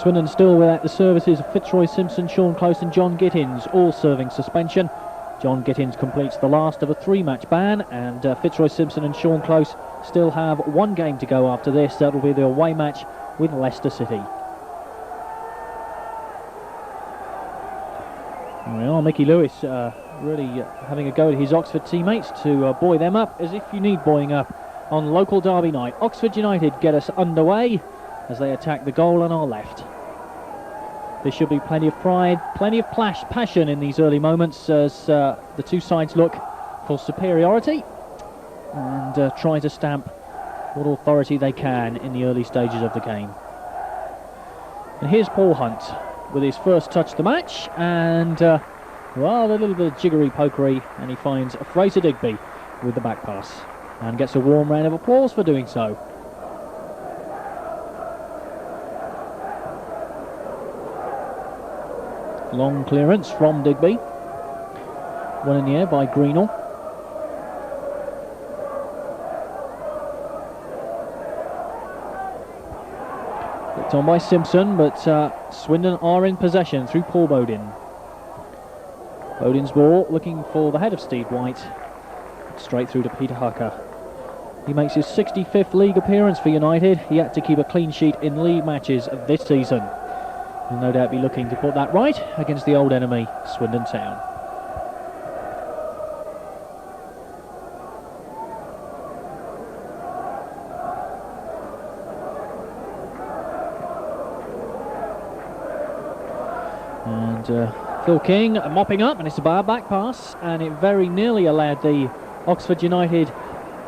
Swindon still without the services of Fitzroy Simpson, Sean Close and John Gittins, all serving suspension. John Gittins completes the last of a 3-match ban, and Fitzroy Simpson and Sean Close still have 1 game to go after this. That will be the away match with Leicester City. Well, Mickey Lewis really having a go at his Oxford teammates to buoy them up, as if you need buoying up on local derby night. Oxford United get us underway as they attack the goal on our left. There should be plenty of pride, plenty of passion in these early moments as the two sides look for superiority and try to stamp what authority they can in the early stages of the game. And here's Paul Hunt with his first touch of the match, and well, a little bit of jiggery pokery, and he finds Fraser Digby with the back pass and gets a warm round of applause for doing so. Long clearance from Digby, one in the air by Greenall. Picked on by Simpson, but Swindon are in possession through Paul Bodin. Bodin's ball looking for the head of Steve White, straight through to Peter Hucker. He makes his 65th league appearance for United. He had to keep a clean sheet in league matches this season. He'll no doubt be looking to put that right against the old enemy, Swindon Town. And Phil King mopping up, and it's a bad back pass, and it very nearly allowed the Oxford United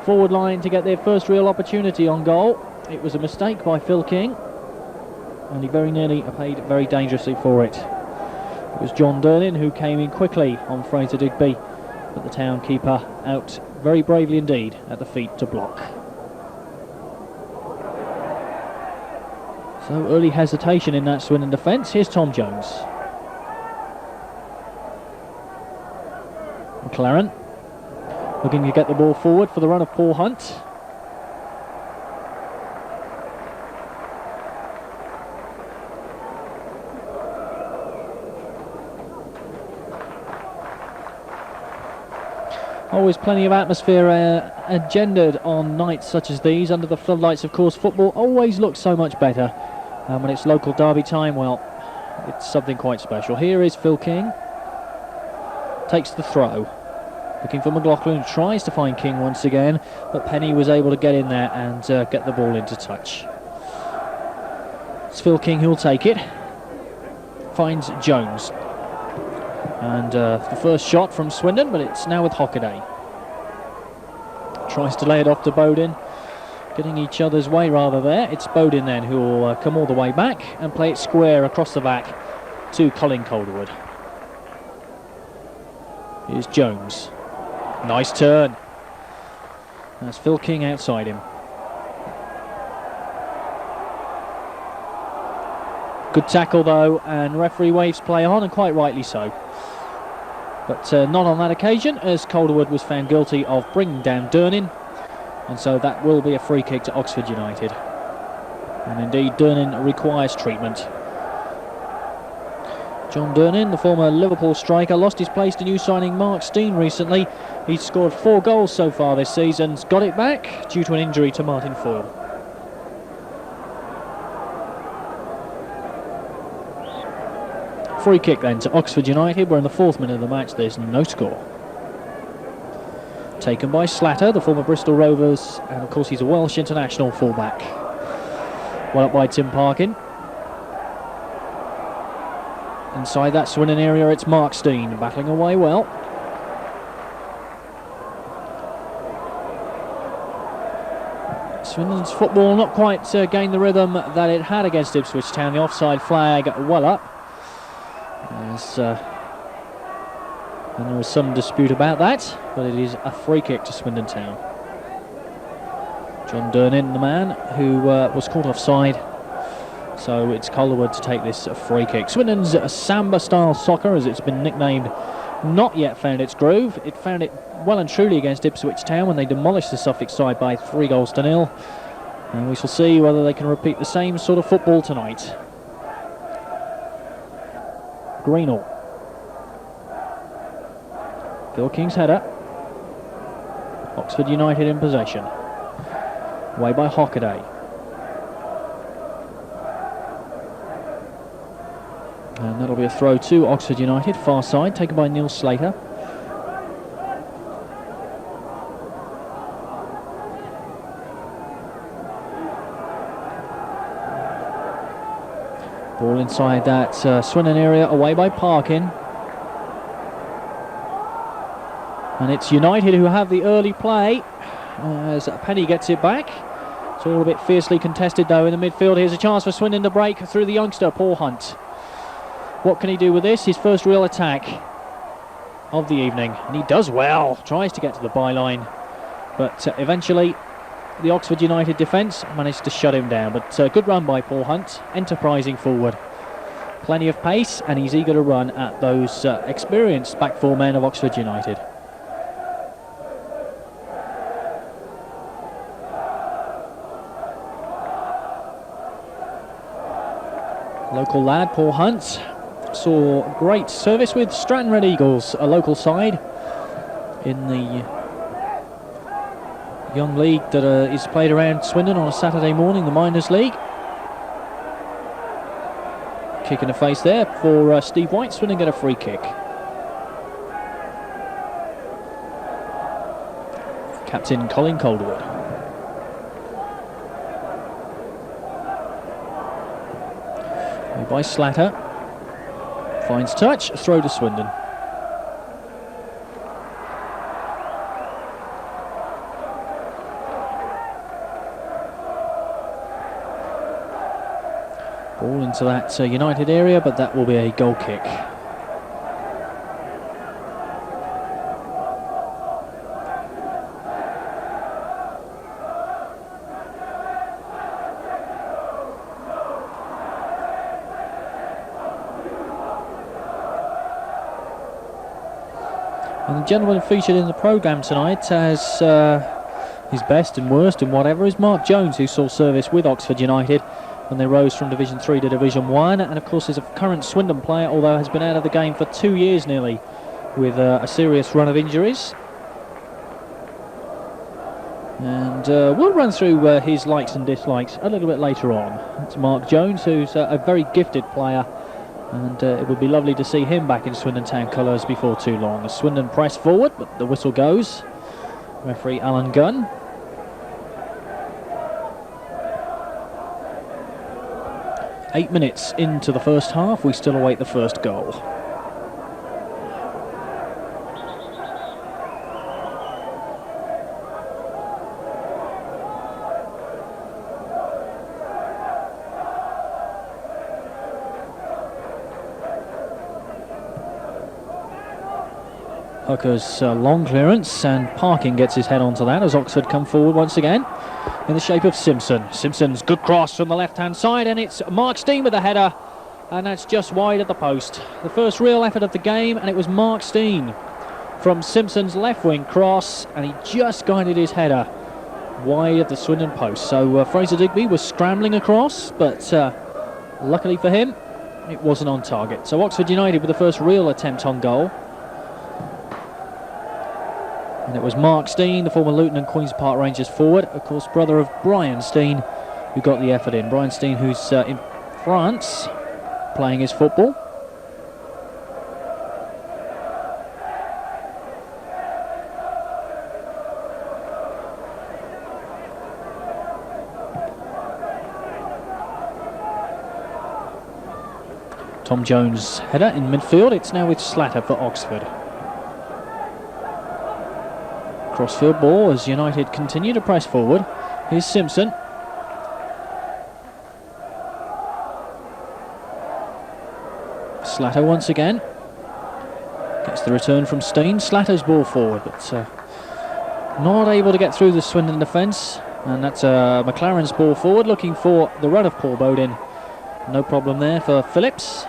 forward line to get their first real opportunity on goal. It was a mistake by Phil King, and he very nearly paid very dangerously for it. It was John Durnin who came in quickly on Fraser Digby, but the town keeper out very bravely indeed at the feet to block. So early hesitation in that Swindon defence. Here's Tom Jones. MacLaren looking to get the ball forward for the run of Paul Hunt. Always plenty of atmosphere engendered on nights such as these. Under the floodlights, of course, football always looks so much better. When it's local derby time, well, it's something quite special. Here is Phil King. Takes the throw. Looking for McLoughlin, who tries to find King once again, but Penney was able to get in there and get the ball into touch. It's Phil King who'll take it. Finds Jones. And the first shot from Swindon, but it's now with Hockaday. Tries to lay it off to Bodin. Getting each other's way rather there. It's Bodin then who will come all the way back and play it square across the back to Colin Calderwood. Here's Jones. Nice turn. That's Phil King outside him. Good tackle though, and referee waves play on, and quite rightly so. But not on that occasion, as Calderwood was found guilty of bringing down Durnin, and so that will be a free kick to Oxford United. And indeed, Durnin requires treatment. John Durnin, the former Liverpool striker, lost his place to new signing Mark Stein recently. He's scored 4 goals so far this season, got it back due to an injury to Martin Foyle. Free kick then to Oxford United. We're in the 4th minute of the match. There's no score. Taken by Slatter, the former Bristol Rovers, and of course he's a Welsh international fullback. Well up by Tim Parkin. Inside that Swindon area, it's Mark Stein battling away well. Swindon's football not quite gained the rhythm that it had against Ipswich Town. The offside flag well up. And there was some dispute about that, but it is a free kick to Swindon Town. John Durnin, the man who was caught offside, so it's Calderwood to take this free kick. Swindon's Samba-style soccer, as it's been nicknamed, not yet found its groove. It found it well and truly against Ipswich Town when they demolished the Suffolk side by 3-0. And we shall see whether they can repeat the same sort of football tonight. Greenall. Phil King's header. Oxford United in possession. Away by Hockaday. And that'll be a throw to Oxford United, far side, taken by Neil Slatter. Ball inside that Swindon area, away by Parkin. And it's United who have the early play as Penney gets it back. It's all a bit fiercely contested though in the midfield. Here's a chance for Swindon to break through the youngster, Paul Hunt. What can he do with this? His first real attack of the evening. And he does well. Tries to get to the byline. But eventually the Oxford United defence managed to shut him down. But good run by Paul Hunt. Enterprising forward. Plenty of pace, and he's eager to run at those experienced back four men of Oxford United. Local lad, Paul Hunt, saw great service with Stratton Red Eagles, a local side in the young league that is played around Swindon on a Saturday morning, the Miners League. Kick in the face there for Steve White. Swindon get a free kick. Captain Colin Calderwood. By Slatter, finds touch, throw to Swindon. Ball into that United area, but that will be a goal kick. And the gentleman featured in the programme tonight as his best and worst and whatever is Mark Jones, who saw service with Oxford United when they rose from Division 3 to Division 1, and of course is a current Swindon player, although has been out of the game for 2 years nearly with a serious run of injuries. And we'll run through his likes and dislikes a little bit later on. It's Mark Jones, who's a very gifted player, and it would be lovely to see him back in Swindon Town colours before too long. As Swindon press forward, but the whistle goes. Referee Alan Gunn. Eight minutes into the first half, we still await the first goal. Hucker's long clearance, and Parkin gets his head onto that as Oxford come forward once again in the shape of Simpson. Simpson's good cross from the left-hand side, and it's Mark Stein with the header, and that's just wide at the post. The first real effort of the game, and it was Mark Stein from Simpson's left-wing cross, and he just guided his header wide at the Swindon post. So Fraser Digby was scrambling across, but luckily for him, it wasn't on target. So Oxford United with the first real attempt on goal. And it was Mark Stein, the former Luton and Queen's Park Rangers forward, of course brother of Brian Stein, who got the effort in. Brian Stein, who's in France playing his football. Tom Jones' header in midfield. It's now with Slatter for Oxford. Crossfield ball as United continue to press forward. Here's Simpson. Slatter once again. Gets the return from Stein. Slatter's ball forward, but not able to get through the Swindon defence. And that's MacLaren's ball forward, looking for the run of Paul Bodin. No problem there for Phillips.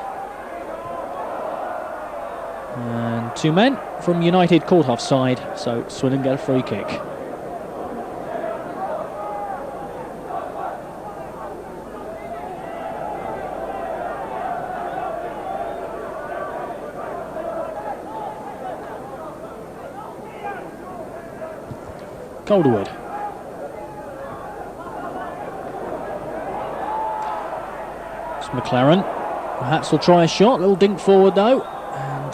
And two men from United caught offside, so Swindon get a free kick. Calderwood. It's MacLaren. Perhaps will try a shot. Little dink forward though. And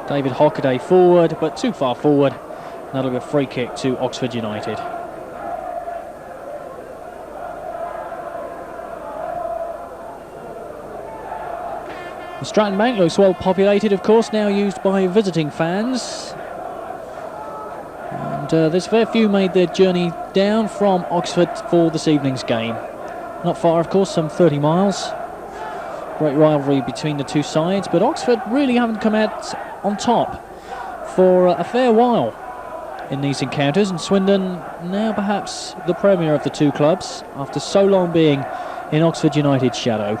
David Hockaday forward, but too far forward. That'll be a free kick to Oxford United. The Stratton Bank looks well populated, of course, now used by visiting fans. And there's a fair few made their journey down from Oxford for this evening's game. Not far, of course, some 30 miles. Great rivalry between the two sides, but Oxford really haven't come out on top for a fair while in these encounters, and Swindon now perhaps the premier of the two clubs after so long being in Oxford United's shadow.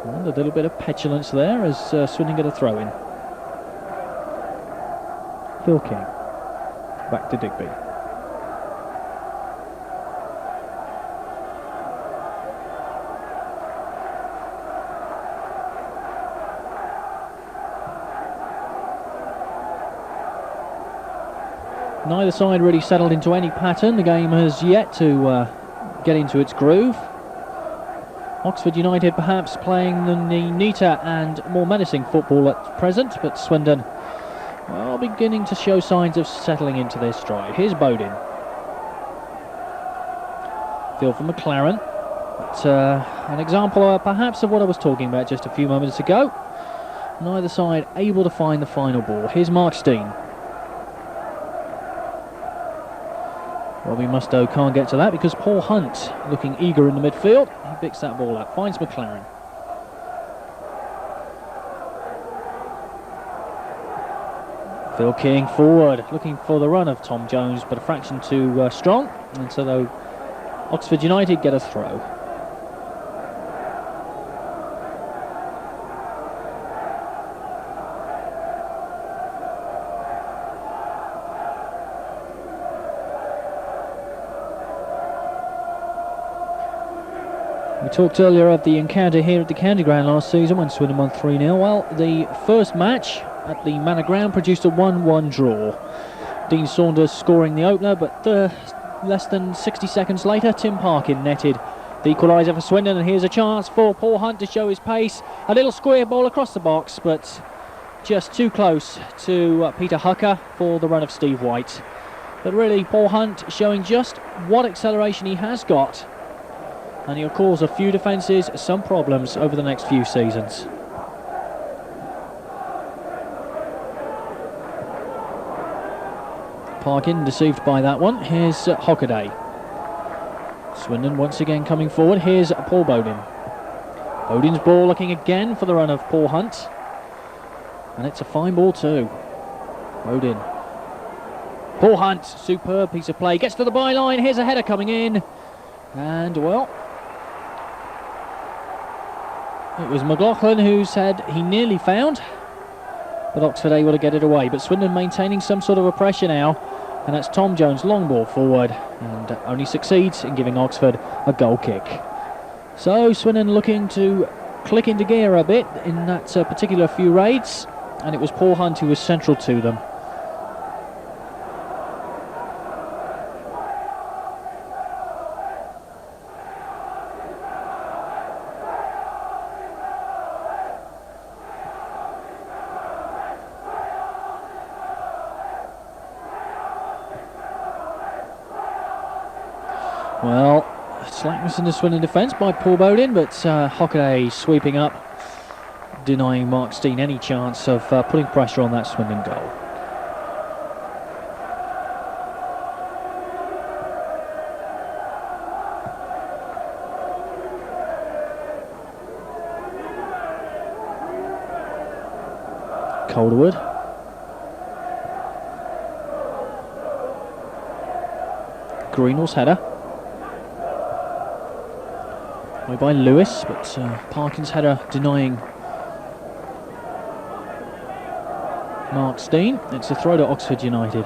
And a little bit of petulance there as Swindon get a throw in. Phil King back to Digby. Neither side really settled into any pattern. The game has yet to get into its groove. Oxford United perhaps playing the neater and more menacing football at present, but Swindon, well, beginning to show signs of settling into their stride. Here's Bodin. Field for MacLaren. But, an example perhaps of what I was talking about just a few moments ago. Neither side able to find the final ball. Here's Stein. Robbie Mustoe can't get to that because Paul Hunt, looking eager in the midfield, he picks that ball up, finds MacLaren. Phil King forward, looking for the run of Tom Jones, but a fraction too strong, and so though Oxford United get a throw. We talked earlier of the encounter here at the County Ground last season when Swindon won 3-0. Well, the first match at the Manor Ground produced a 1-1 draw. Dean Saunders scoring the opener, but less than 60 seconds later, Tim Parkin netted the equaliser for Swindon, and here's a chance for Paul Hunt to show his pace. A little square ball across the box, but just too close to Peter Hucker for the run of Steve White. But really, Paul Hunt showing just what acceleration he has got, and he'll cause a few defences some problems over the next few seasons. Parkin deceived by that one. Here's Hockaday. Swindon once again coming forward. Here's Paul Bodin. Bodin's ball looking again for the run of Paul Hunt, and it's a fine ball too. Bodin. Paul Hunt, superb piece of play, gets to the byline. Here's a header coming in, and well, it was McLoughlin who said he nearly found, but Oxford able to get it away. But Swindon maintaining some sort of a pressure now, and that's Tom Jones' long ball forward, and only succeeds in giving Oxford a goal kick. So Swindon looking to click into gear a bit in that particular few raids, and it was Paul Hunt who was central to them. Well, slackness in the Swindon defence by Paul Bodin, but Hockaday sweeping up, denying Mark Stein any chance of putting pressure on that Swindon goal. Calderwood. Greenall's header. Way by Lewis, but Parkin's header denying Mark Stein. It's a throw to Oxford United.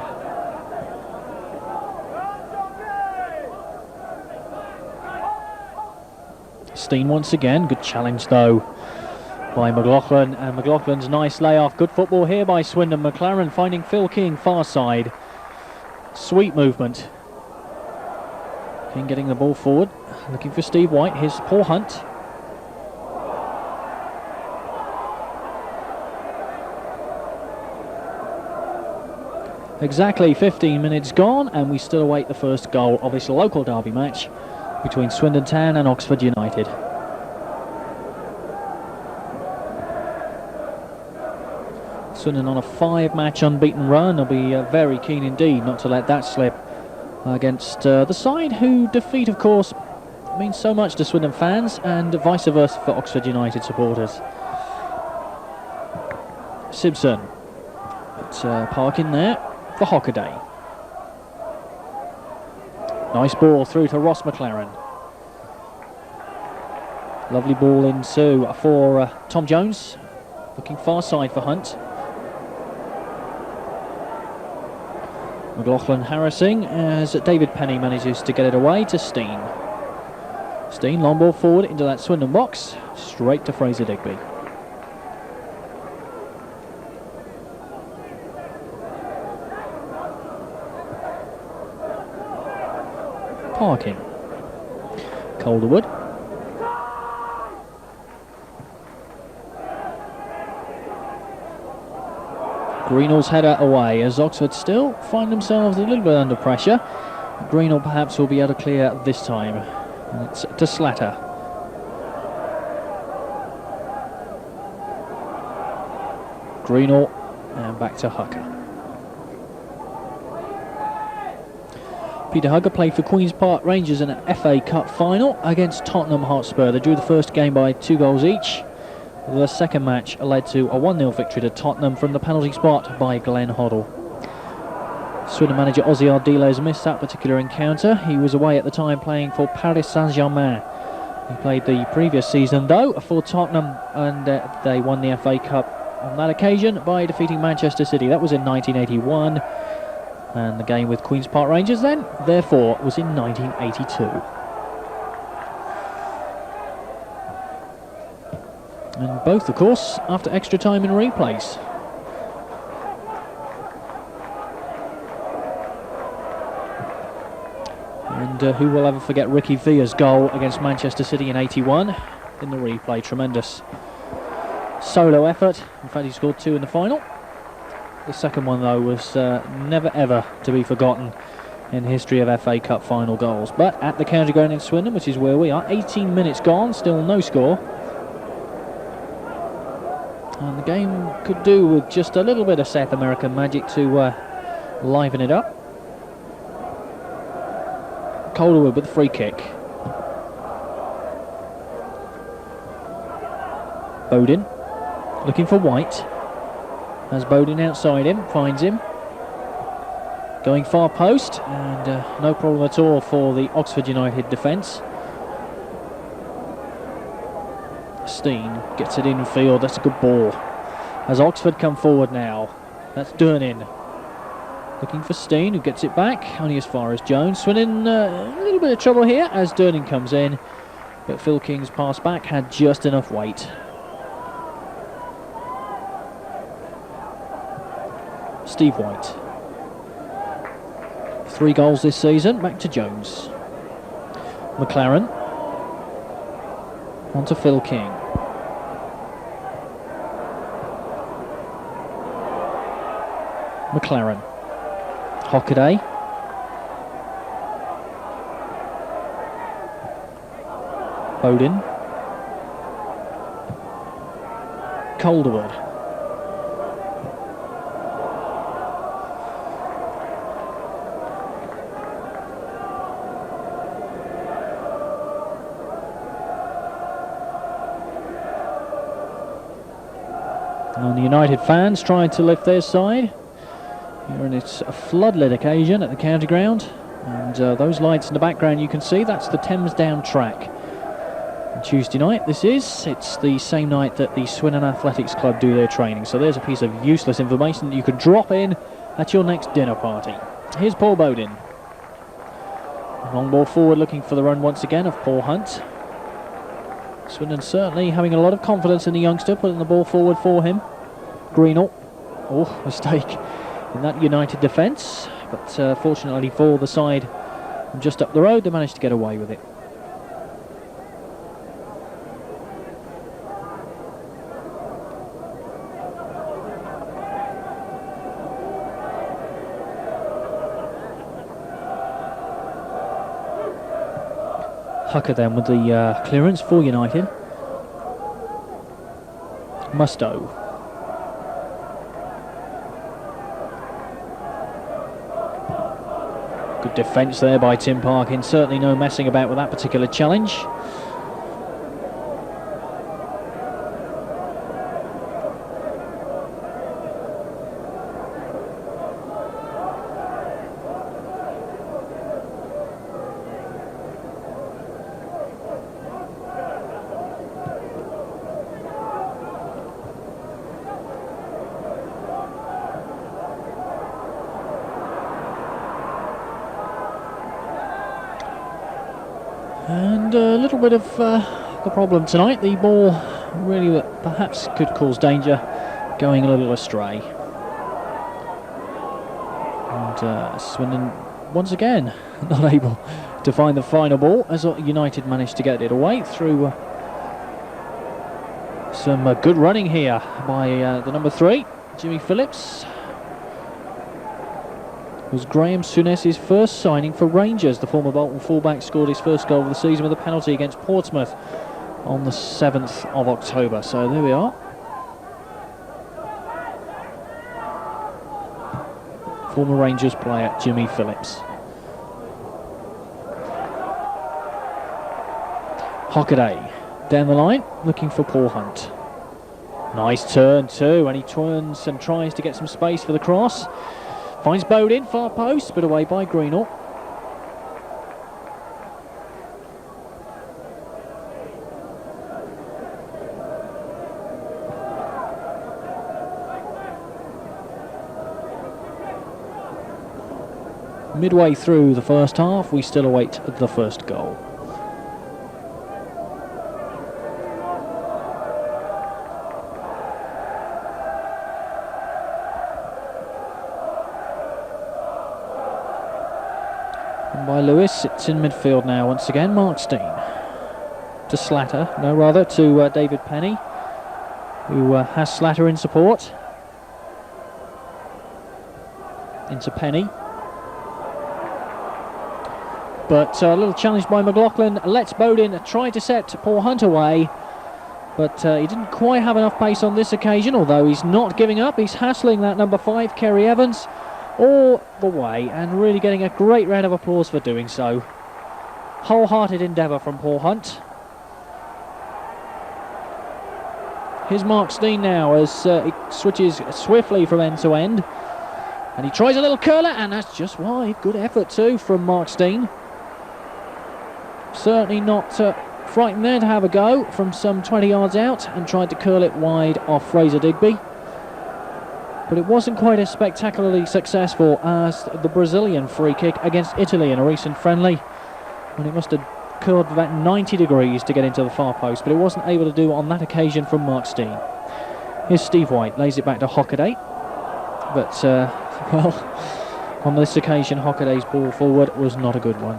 Stein once again, good challenge though by McLoughlin, and McLaughlin's nice layoff. Good football here by Swindon. MacLaren finding Phil King far side. Sweet movement. King getting the ball forward, looking for Steve White. Here's Paul Hunt. Exactly 15 minutes gone, and we still await the first goal of this local derby match between Swindon Town and Oxford United. Swindon on a 5-match unbeaten run. They'll be very keen indeed not to let that slip against the side who defeat, of course, means so much to Swindon fans, and vice versa for Oxford United supporters. Simpson. It's Parkin there for Hockaday. Nice ball through to Ross MacLaren. Lovely ball into for Tom Jones. Looking far side for Hunt. McLoughlin harassing as David Penney manages to get it away to Stein. Stein, long ball forward into that Swindon box, straight to Fraser Digby. Parkin. Calderwood. Greenall's header away as Oxford still find themselves a little bit under pressure. Greenall perhaps will be able to clear this time. And it's to Slatter. Greenall and back to Hucker. Peter Hucker played for Queen's Park Rangers in an FA Cup final against Tottenham Hotspur. They drew the first game by 2 goals each. The second match led to a 1-0 victory to Tottenham from the penalty spot by Glenn Hoddle. Swindon manager Ardiles missed that particular encounter. He was away at the time playing for Paris Saint-Germain. He played the previous season though for Tottenham, and they won the FA Cup on that occasion by defeating Manchester City. That was in 1981, and the game with Queen's Park Rangers then, therefore, was in 1982. And both, of course, after extra time in replays. And who will ever forget Ricky Villa's goal against Manchester City in 81 in the replay? Tremendous solo effort. In fact, he scored 2 in the final. The second one, though, was never ever to be forgotten in the history of FA Cup final goals. But at the county ground in Swindon, which is where we are, 18 minutes gone, still no score. And the game could do with just a little bit of South American magic to liven it up. Calderwood with the free kick. Bodin looking for White. Has Bodin outside him, finds him. Going far post, and no problem at all for the Oxford United defence. Stein gets it infield. That's a good ball. As Oxford come forward now, that's Durnin looking for Stein, who gets it back only as far as Jones. Swindon a little bit of trouble here as Durnin comes in, but Phil King's pass back had just enough weight. Steve White. 3 goals this season. Back to Jones. MacLaren. On to Phil King. MacLaren. Hockaday. Bodin. Calderwood. And the United fans trying to lift their side. Here, and it's a floodlit occasion at the county ground, and those lights in the background you can see, that's the Thames Down track. And Tuesday night it's the same night that the Swindon Athletics Club do their training, so there's a piece of useless information that you could drop in at your next dinner party. Here's Paul Bodin. Long ball forward, looking for the run once again of Paul Hunt. Swindon certainly having a lot of confidence in the youngster, putting the ball forward for him. Greenall. Oh, mistake in that United defence, but fortunately for the side from just up the road, they managed to get away with it. Hucker then with the clearance for United. Mustoe. Good defence there by Tim Parkin. Certainly no messing about with that particular challenge. And a little bit of the problem tonight, the ball really that perhaps could cause danger, going a little astray. And Swindon once again not able to find the final ball, as United managed to get it away through some good running here by the number 3, Jimmy Phillips. It was Graham Souness's first signing for Rangers. The former Bolton fullback scored his first goal of the season with a penalty against Portsmouth on the 7th of October. So there we are. Former Rangers player Jimmy Phillips. Hockaday down the line, looking for Paul Hunt. Nice turn too, and he turns and tries to get some space for the cross. Finds Bodin, far post, but away by Greenall. Midway through the first half, we still await the first goal. By Lewis, it's in midfield now once again. Mark Stein to Slatter, to David Penney, who has Slatter in support. Into Penney, but a little challenge by McLoughlin. Lets Bodin try to set Paul Hunt away, but he didn't quite have enough pace on this occasion, although he's not giving up. He's hassling that number 5, Kerry Evans, all the way, and really getting a great round of applause for doing so. Wholehearted endeavour from Paul Hunt. Here's Mark Stein now as he switches swiftly from end to end, and he tries a little curler, and that's just wide. Good effort too from Mark Stein. Certainly not frightened there to have a go from some 20 yards out, and tried to curl it wide off Fraser Digby. But it wasn't quite as spectacularly successful as the Brazilian free kick against Italy in a recent friendly, when it must have curled about 90 degrees to get into the far post, but it wasn't able to do on that occasion from Mark Stein. Here's Steve White, lays it back to Hockaday, but well, on this occasion Hockaday's ball forward was not a good one.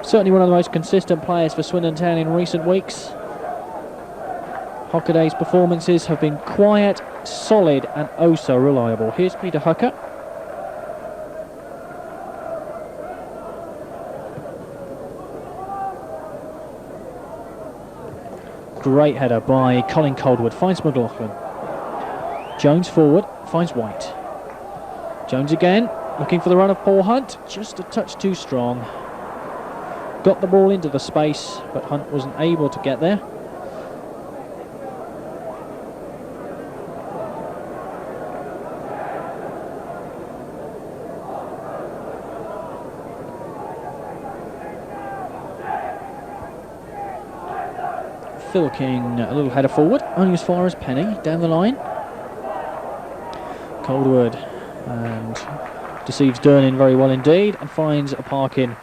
Certainly one of the most consistent players for Swindon Town in recent weeks. Hockaday's performances have been quiet, solid and oh so reliable. Here's Peter Hucker. Great header by Colin Calderwood, finds McLoughlin. Jones forward, finds White. Jones again, looking for the run of Paul Hunt, just a touch too strong. Got the ball into the space, but Hunt wasn't able to get there. Phil King, a little header forward, only as far as Penney, down the line. Calderwood, and deceives Durnin very well indeed, and finds a Parkin,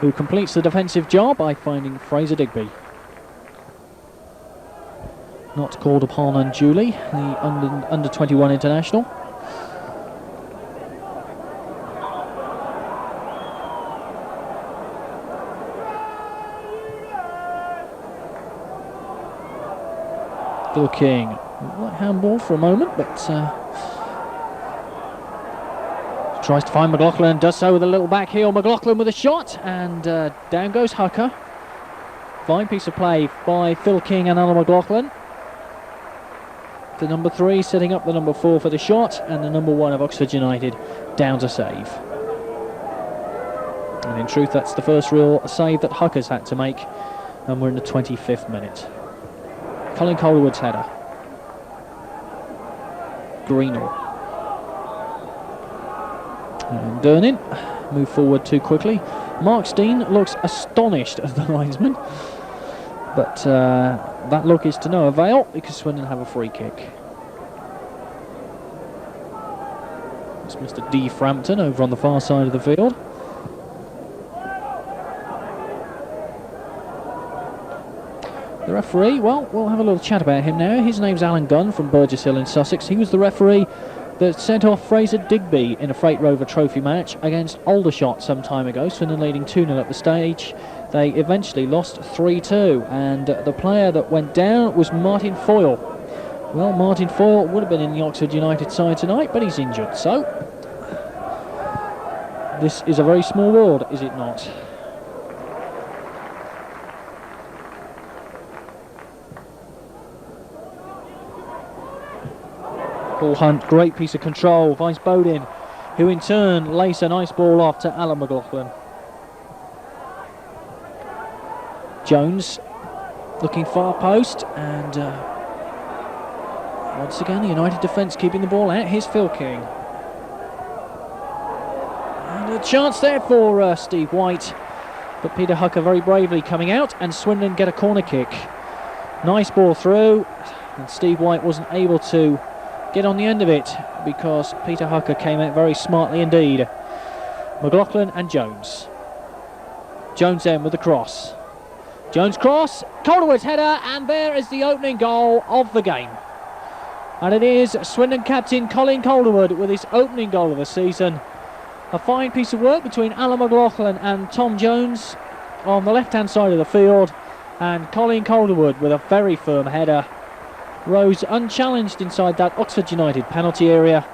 who completes the defensive job by finding Fraser Digby. not called upon unduly, the under 21 international. Phil King, like handball for a moment, but tries to find McLoughlin, does so with a little back heel. McLoughlin with a shot, and down goes Hucker. Fine piece of play by Phil King and Alan McLoughlin. The number 3 setting up the number 4 for the shot, and the number 1 of Oxford United down to save. And in truth, that's the first real save that Hucker's had to make, and we're in the 25th minute. Colin Calderwood's header. Greenall. And Durnin move forward too quickly. Mark Stein looks astonished at the linesman, but that look is to no avail because Swindon have a free kick. It's Mr. D. Frampton over on the far side of the field. The referee, well, we'll have a little chat about him now. His name's Alan Gunn from Burgess Hill in Sussex. He was the referee that sent off Fraser Digby in a Freight Rover Trophy match against Aldershot some time ago. Swindon leading 2-0 at the stage. They eventually lost 3-2, and the player that went down was Martin Foyle. Well, Martin Foyle would have been in the Oxford United side tonight, but he's injured, so this is a very small world, is it not? Ball hunt, great piece of control, finds Bodin, who in turn lays a nice ball off to Alan McLoughlin. Jones looking far post, and once again the United defence keeping the ball out. Here's Phil King. And a chance there for Steve White, but Peter Hucker very bravely coming out, and Swindon get a corner kick. Nice ball through, and Steve White wasn't able to get on the end of it because Peter Hucker came out very smartly indeed. McLoughlin and Jones. Jones then with the cross. Jones cross, Calderwood's header, and there is the opening goal of the game. And it is Swindon captain Colin Calderwood with his opening goal of the season. A fine piece of work between Alan McLoughlin and Tom Jones on the left-hand side of the field, and Colin Calderwood with a very firm header rose unchallenged inside that Oxford United penalty area.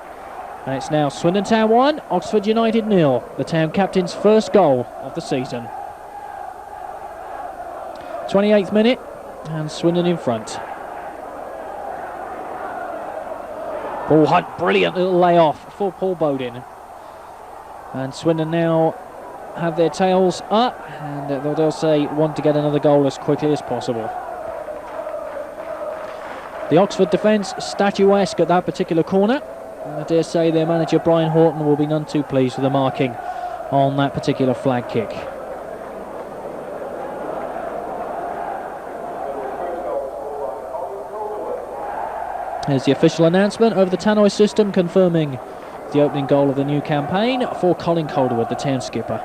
And it's now Swindon Town 1, Oxford United 0, the town captain's first goal of the season. 28th minute, and Swindon in front. Ball hunt, brilliant little layoff for Paul Bodin. And Swindon now have their tails up, and they'll say want to get another goal as quickly as possible. The Oxford defence statuesque at that particular corner. I dare say their manager Brian Horton will be none too pleased with the marking on that particular flag kick. There's the official announcement over the tannoy system confirming the opening goal of the new campaign for Colin Calderwood, the town skipper.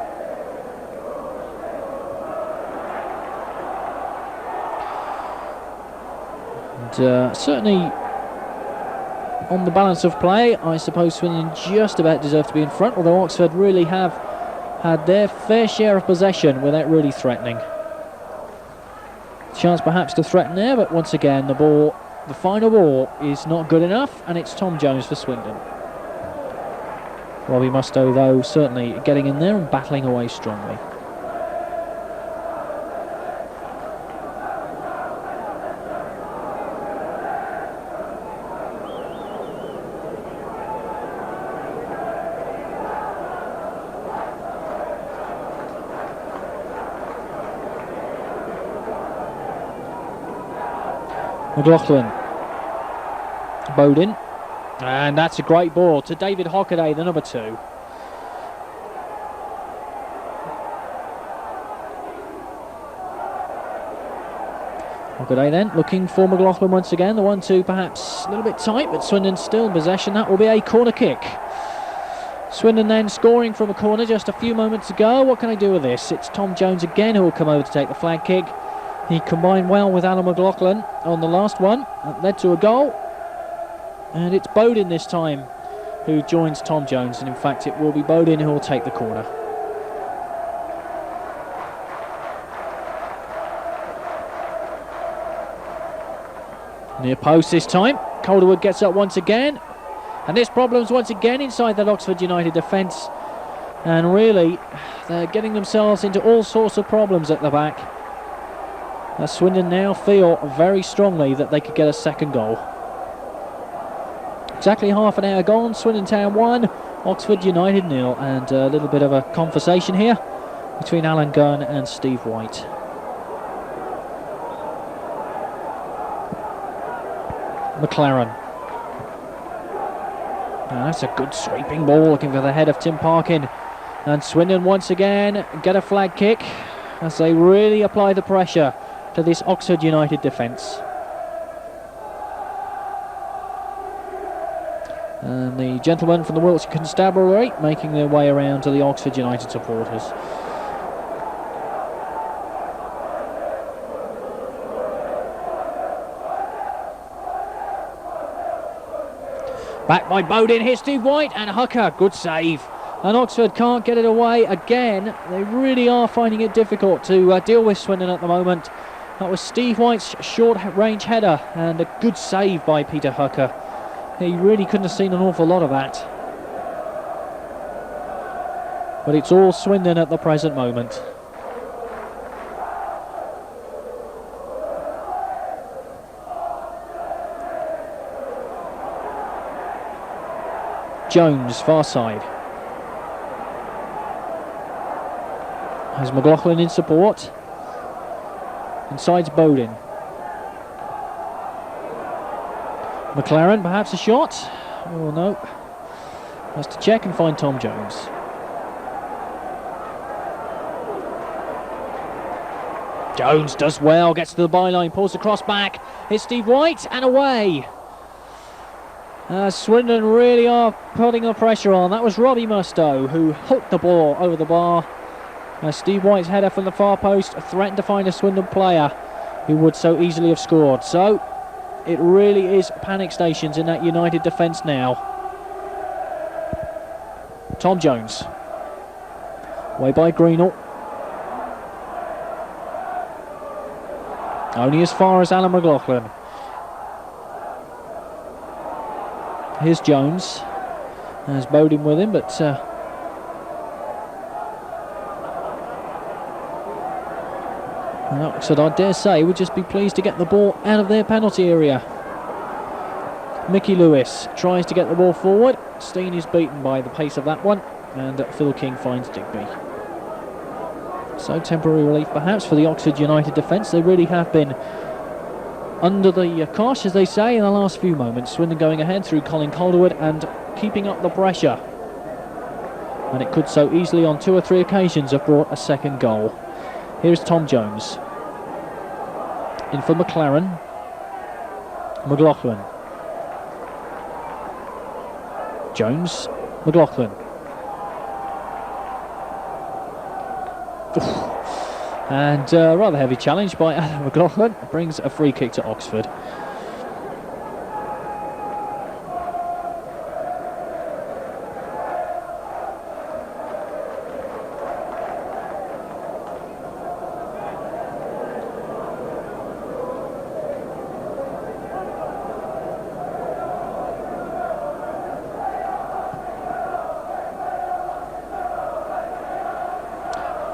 And certainly on the balance of play, I suppose Swindon just about deserve to be in front, although Oxford really have had their fair share of possession without really threatening. Chance perhaps to threaten there, but once again the final ball is not good enough, and it's Tom Jones for Swindon. Robbie Mustoe, though, certainly getting in there and battling away strongly. McLoughlin, Bodin, and that's a great ball to David Hockaday, the number 2. Hockaday then looking for McLoughlin once again. The 1-2 perhaps a little bit tight, but Swindon still in possession. That will be a corner kick. Swindon then scoring from a corner just a few moments ago. What can I do with this? It's Tom Jones again who will come over to take the flag kick. He combined well with Alan McLoughlin on the last one. That led to a goal. And it's Bodin this time who joins Tom Jones. And in fact, it will be Bodin who will take the corner. Near post this time. Calderwood gets up once again. And there's problems once again inside that Oxford United defence. And really, they're getting themselves into all sorts of problems at the back. As Swindon now feel very strongly that they could get a second goal. Exactly half an hour gone. Swindon Town 1, Oxford United 0. And a little bit of a conversation here between Alan Gunn and Steve White. MacLaren. Now that's a good sweeping ball, looking for the head of Tim Parkin. And Swindon once again get a flag kick as they really apply the pressure to this Oxford United defence. And the gentlemen from the Wiltshire Constabulary making their way around to the Oxford United supporters. Back by Bodin, here's Steve White and Hucker, good save. And Oxford can't get it away again. They really are finding it difficult to deal with Swindon at the moment. That was Steve White's short-range header and a good save by Peter Hucker. He really couldn't have seen an awful lot of that. But it's all Swindon at the present moment. Jones, far side. Has McLoughlin in support. Inside's Bodin. MacLaren, perhaps a shot. Oh no. Has to check and find Tom Jones. Jones does well, gets to the byline, pulls the cross back. It's Steve White and away. Swindon really are putting the pressure on. That was Robbie Mustoe who hooked the ball over the bar. Steve White's header from the far post threatened to find a Swindon player who would so easily have scored. So it really is panic stations in that United defence now. Tom Jones. Away by Greenall. Only as far as Alan McLoughlin. Here's Jones. There's Bodin with him, but Oxford, I dare say, would just be pleased to get the ball out of their penalty area. Mickey Lewis tries to get the ball forward. Stein is beaten by the pace of that one, and Phil King finds Digby. So temporary relief perhaps for the Oxford United defence. They really have been under the cosh, as they say, in the last few moments. Swindon going ahead through Colin Calderwood and keeping up the pressure. And it could so easily on 2 or 3 occasions have brought a second goal. Here's Tom Jones. In for MacLaren. McLoughlin. Jones. McLoughlin. And rather heavy challenge by Alan McLoughlin. Brings a free kick to Oxford.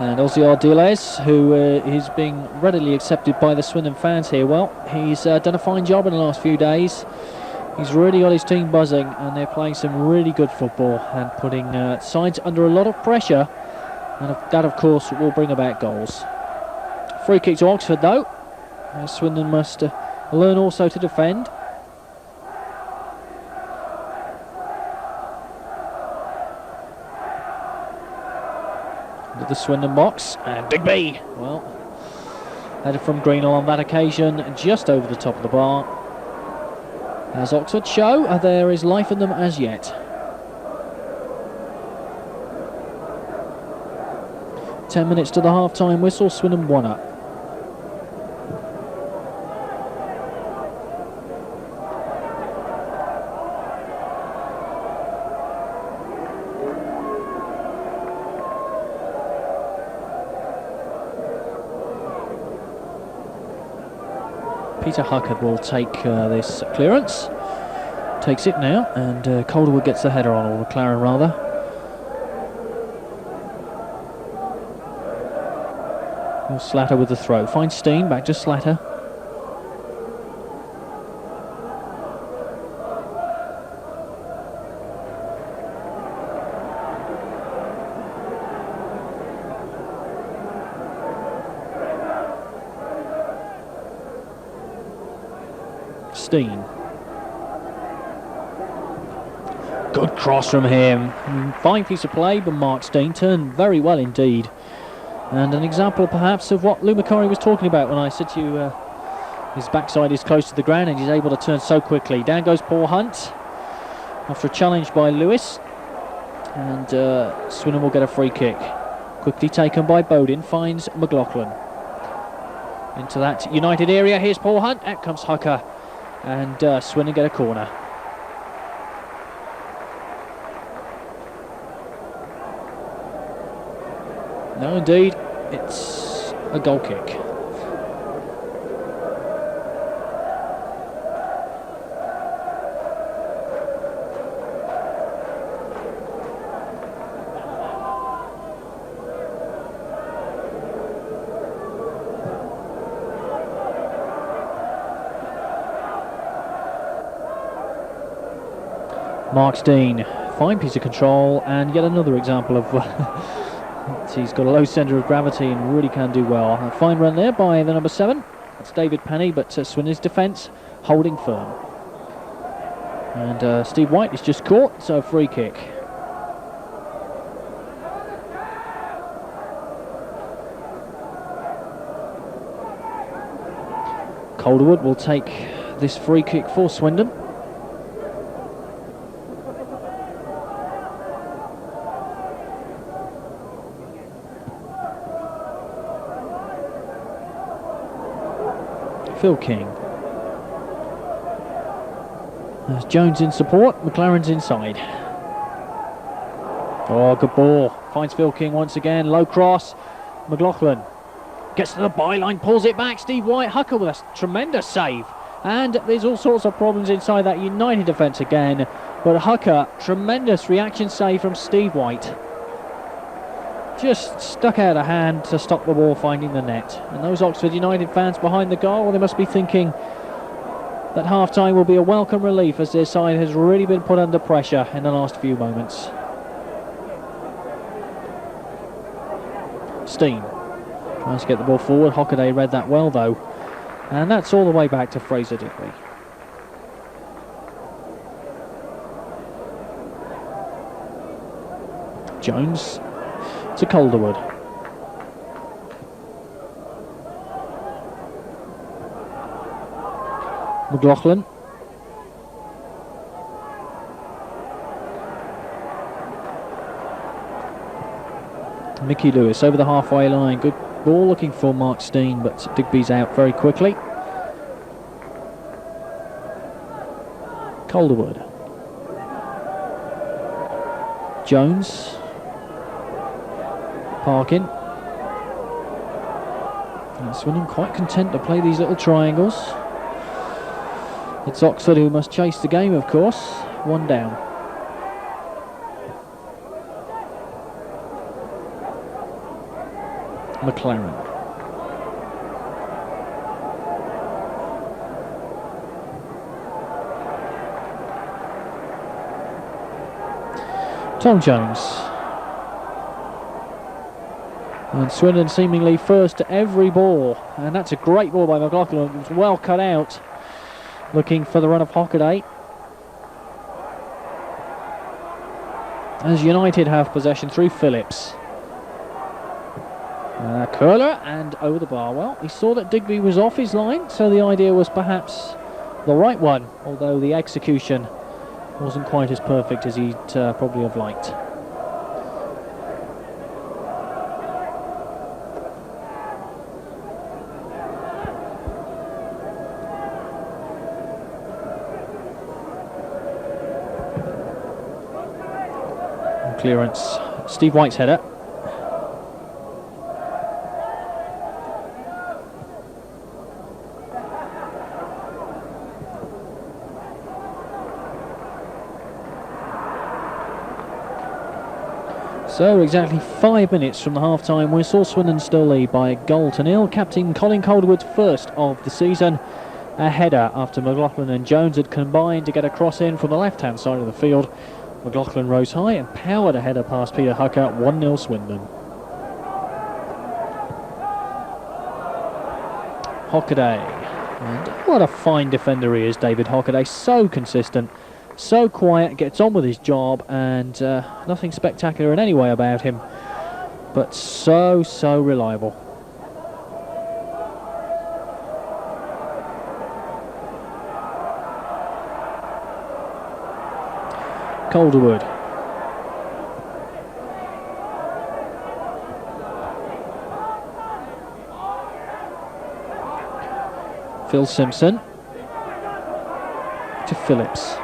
And Ozzy Ardiles, who is being readily accepted by the Swindon fans here. Well, he's done a fine job in the last few days. He's really got his team buzzing, and they're playing some really good football and putting sides under a lot of pressure. And that, of course, will bring about goals. Free kick to Oxford, though. Swindon must learn also to defend. The Swindon box, and Digby, well, headed from Greenall on that occasion, just over the top of the bar. As Oxford show, there is life in them as yet. 10 minutes to the half-time whistle, Swindon 1 up. Peter Hucker will take this clearance. Takes it now, and Calderwood gets the header on, or MacLaren rather. Slatter with the throw. Finds Stein, back to Slatter. Stein. Good cross from him. Fine piece of play, but Mark Stein turned very well indeed. And an example perhaps of what Lou McCurry was talking about when I said to you his backside is close to the ground and he's able to turn so quickly. Down goes Paul Hunt after a challenge by Lewis. And Swindon will get a free kick. Quickly taken by Bodin, finds McLoughlin. Into that United area, here's Paul Hunt, out comes Hucker. And Swindon get a corner. No, indeed, it's a goal kick. Mark Stein, fine piece of control, and yet another example of he's got a low centre of gravity and really can do well. A fine run there by the number 7. That's David Penney, but Swindon's defence holding firm. And Steve White is just caught, so free kick. Calderwood will take this free kick for Swindon. Phil King. There's Jones in support, MacLaren's inside. Oh, good ball. Finds Phil King once again, low cross. McLoughlin gets to the byline, pulls it back. Steve White, Hucker with a tremendous save. And there's all sorts of problems inside that United defence again. But Hucker, tremendous reaction save from Steve White. Just stuck out a hand to stop the ball finding the net. And those Oxford United fans behind the goal, well, they must be thinking that half-time will be a welcome relief as their side has really been put under pressure in the last few moments. Stein tries to get the ball forward. Hockaday read that well though. And that's all the way back to Fraser Digby. Jones to Calderwood. McLoughlin. Mickey Lewis over the halfway line. Good ball looking for Mark Stein, but Digby's out very quickly. Calderwood. Jones. Parkin. And Swindon quite content to play these little triangles. It's Oxford who must chase the game, of course. One down. MacLaren. Tom Jones. And Swindon seemingly first to every ball. And that's a great ball by McLoughlin. It was well cut out. Looking for the run of Hockaday. As United have possession through Phillips. Curler and over the bar. Well, he saw that Digby was off his line, so the idea was perhaps the right one, although the execution wasn't quite as perfect as he'd probably have liked. Clearance, Steve White's header. So exactly 5 minutes from the half-time whistle, Swindon still lead by 1-0. Captain Colin Calderwood's first of the season. A header after McLoughlin and Jones had combined to get a cross in from the left-hand side of the field. McLoughlin rose high and powered a header past Peter Hucker, 1-0 Swindon. Hockaday. And what a fine defender he is, David Hockaday. So consistent, so quiet, gets on with his job, and nothing spectacular in any way about him, but so reliable. Calderwood. Phil Simpson to Phillips.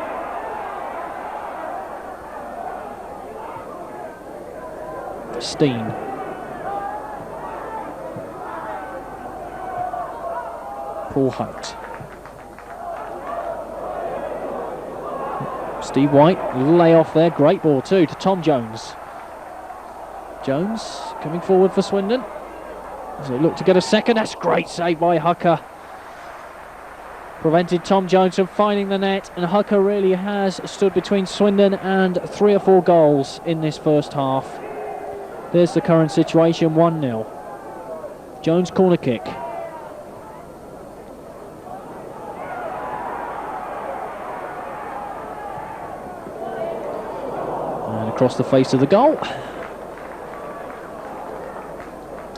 Stein. Paul Hunt. Steve White, lay off there, great ball too to Tom Jones. Jones coming forward for Swindon as they look to get a second. That's great save by Hucker. Prevented Tom Jones from finding the net, and Hucker really has stood between Swindon and 3 or 4 goals in this first half. There's the current situation, 1-0. Jones corner kick. And across the face of the goal.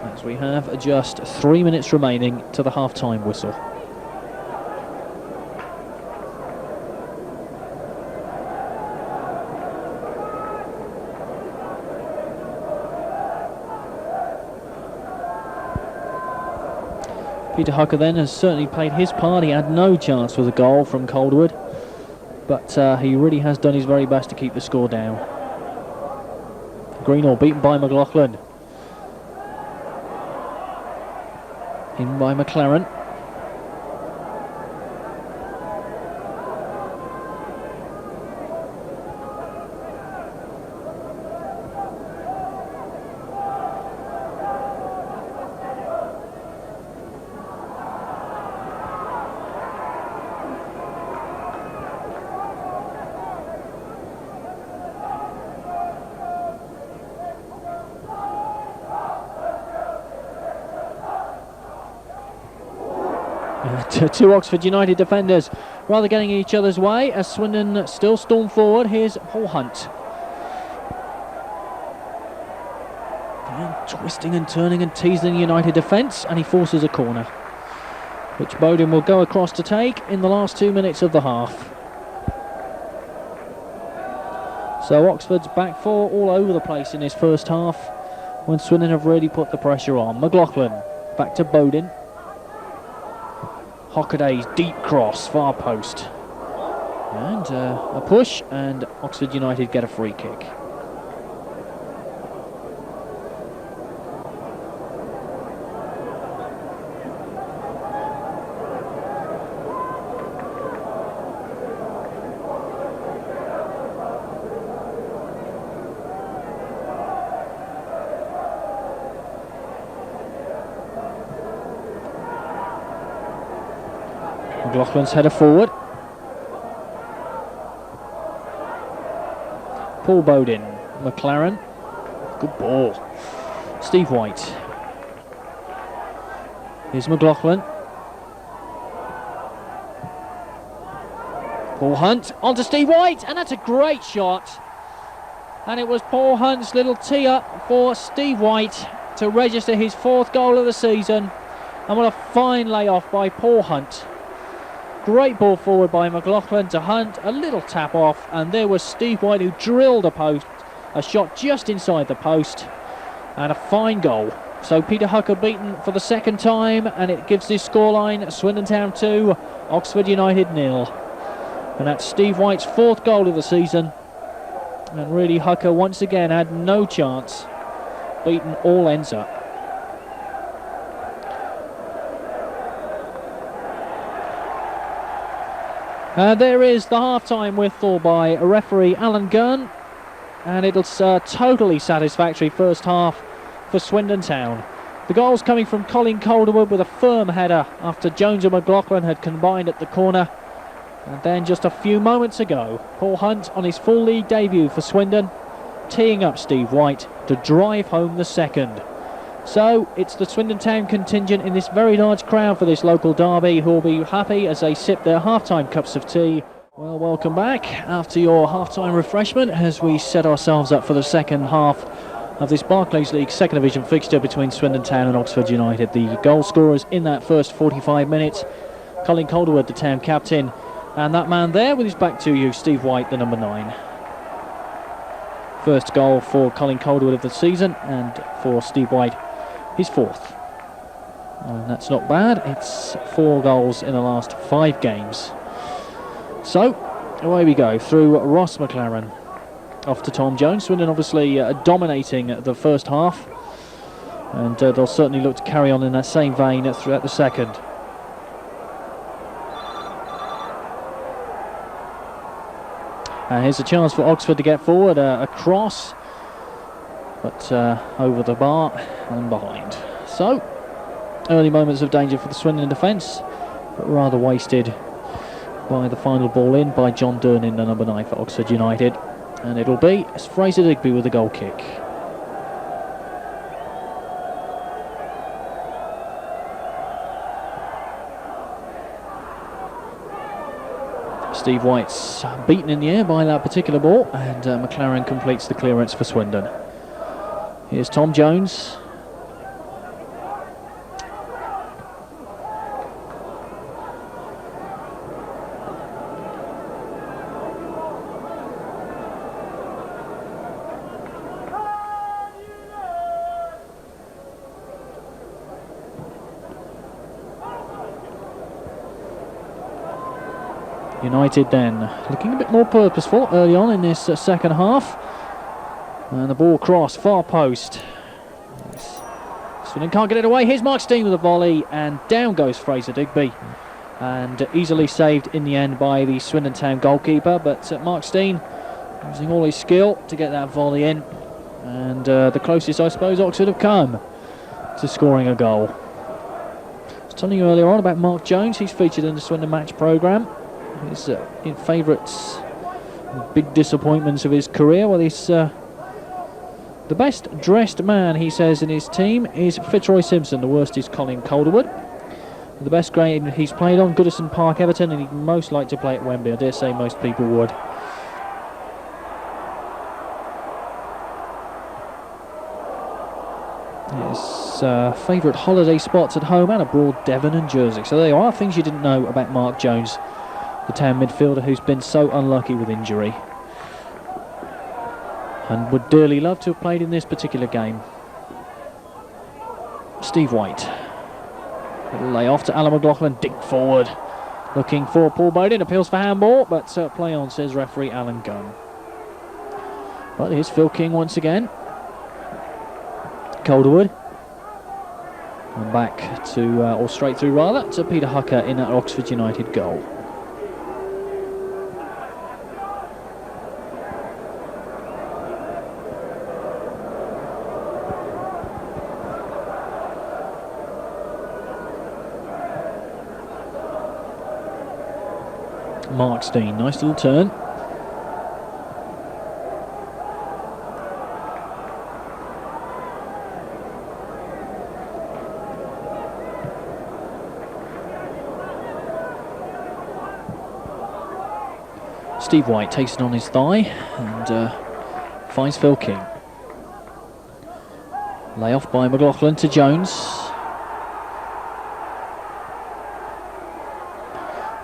As we have just 3 minutes remaining to the half-time whistle. Peter Hucker then has certainly played his part. He had no chance with a goal from Calderwood, but he really has done his very best to keep the score down. Greenall beaten by McLoughlin. In by MacLaren. Two Oxford United defenders rather getting in each other's way as Swindon still storm forward. Here's Paul Hunt. And twisting and turning and teasing the United defence, and he forces a corner, which Bodin will go across to take in the last 2 minutes of the half. So Oxford's back 4 all over the place in this first half when Swindon have really put the pressure on. McLoughlin back to Bodin. Hockaday's deep cross, far post. And a push, and Oxford United get a free kick. McLaughlin's header forward. Paul Bodin, MacLaren, good ball. Steve White. Here's McLoughlin. Paul Hunt onto Steve White, and that's a great shot. And it was Paul Hunt's little tee-up for Steve White to register his 4th goal of the season. And what a fine layoff by Paul Hunt. Great ball forward by McLoughlin to Hunt, a little tap off, and there was Steve White who drilled a shot just inside the post, and a fine goal. So Peter Hucker beaten for the 2nd time, and it gives this scoreline Swindon Town 2, Oxford United 0. And that's Steve White's 4th goal of the season, and really Hucker once again had no chance, beaten all ends up. There is the half-time whistle by referee Alan Gurn, and it's a totally satisfactory first half for Swindon Town. The goals coming from Colin Calderwood with a firm header after Jones and McLoughlin had combined at the corner. And then just a few moments ago, Paul Hunt on his full league debut for Swindon, teeing up Steve White to drive home the second. So it's the Swindon Town contingent in this very large crowd for this local derby who will be happy as they sip their half-time cups of tea. Well, welcome back after your half-time refreshment as we set ourselves up for the second half of this Barclays League second division fixture between Swindon Town and Oxford United. The goal scorers in that first 45 minutes, Colin Calderwood, the Town captain, and that man there with his back to you, Steve White, the number 9. First goal for Colin Calderwood of the season, and for Steve White, his 4th. And that's not bad. It's 4 goals in the last 5 games. So, away we go through Ross MacLaren. Off to Tom Jones. Swindon obviously dominating the first half, and they'll certainly look to carry on in that same vein throughout the second. And here's a chance for Oxford to get forward, a cross, but over the bar and behind. So, early moments of danger for the Swindon defence, but rather wasted by the final ball in by John Durnin, the number 9 for Oxford United. And it'll be Fraser Digby with the goal kick. Steve White's beaten in the air by that particular ball, and MacLaren completes the clearance for Swindon. Here's Tom Jones. United then looking a bit more purposeful early on in this second half, and the ball cross far post. Swindon can't get it away. Here's Mark Stein with a volley, and down goes Fraser Digby, and easily saved in the end by the Swindon Town goalkeeper. But Mark Stein using all his skill to get that volley in, and the closest I suppose Oxford have come to scoring a goal. I was telling you earlier on about Mark Jones. He's featured in the Swindon match programme. His favourites, big disappointments of his career. Well, he's the best dressed man, he says, in his team is Fitzroy Simpson. The worst is Colin Calderwood. The best game he's played on, Goodison Park, Everton, and he'd most like to play at Wembley. I dare say most people would. His favourite holiday spots at home and abroad, Devon and Jersey. So there are things you didn't know about Mark Jones, the Town midfielder who's been so unlucky with injury and would dearly love to have played in this particular game. Steve White. Little lay off to Alan McLoughlin, dig forward. Looking for Paul Bodin, appeals for handball, but play on, says referee Alan Gunn. But here's Phil King once again. Calderwood. And back to, or straight through rather, to Peter Hucker in that Oxford United goal. Mark Stein, nice little turn. Steve White takes it on his thigh and finds Phil King. Lay off by McLoughlin to Jones.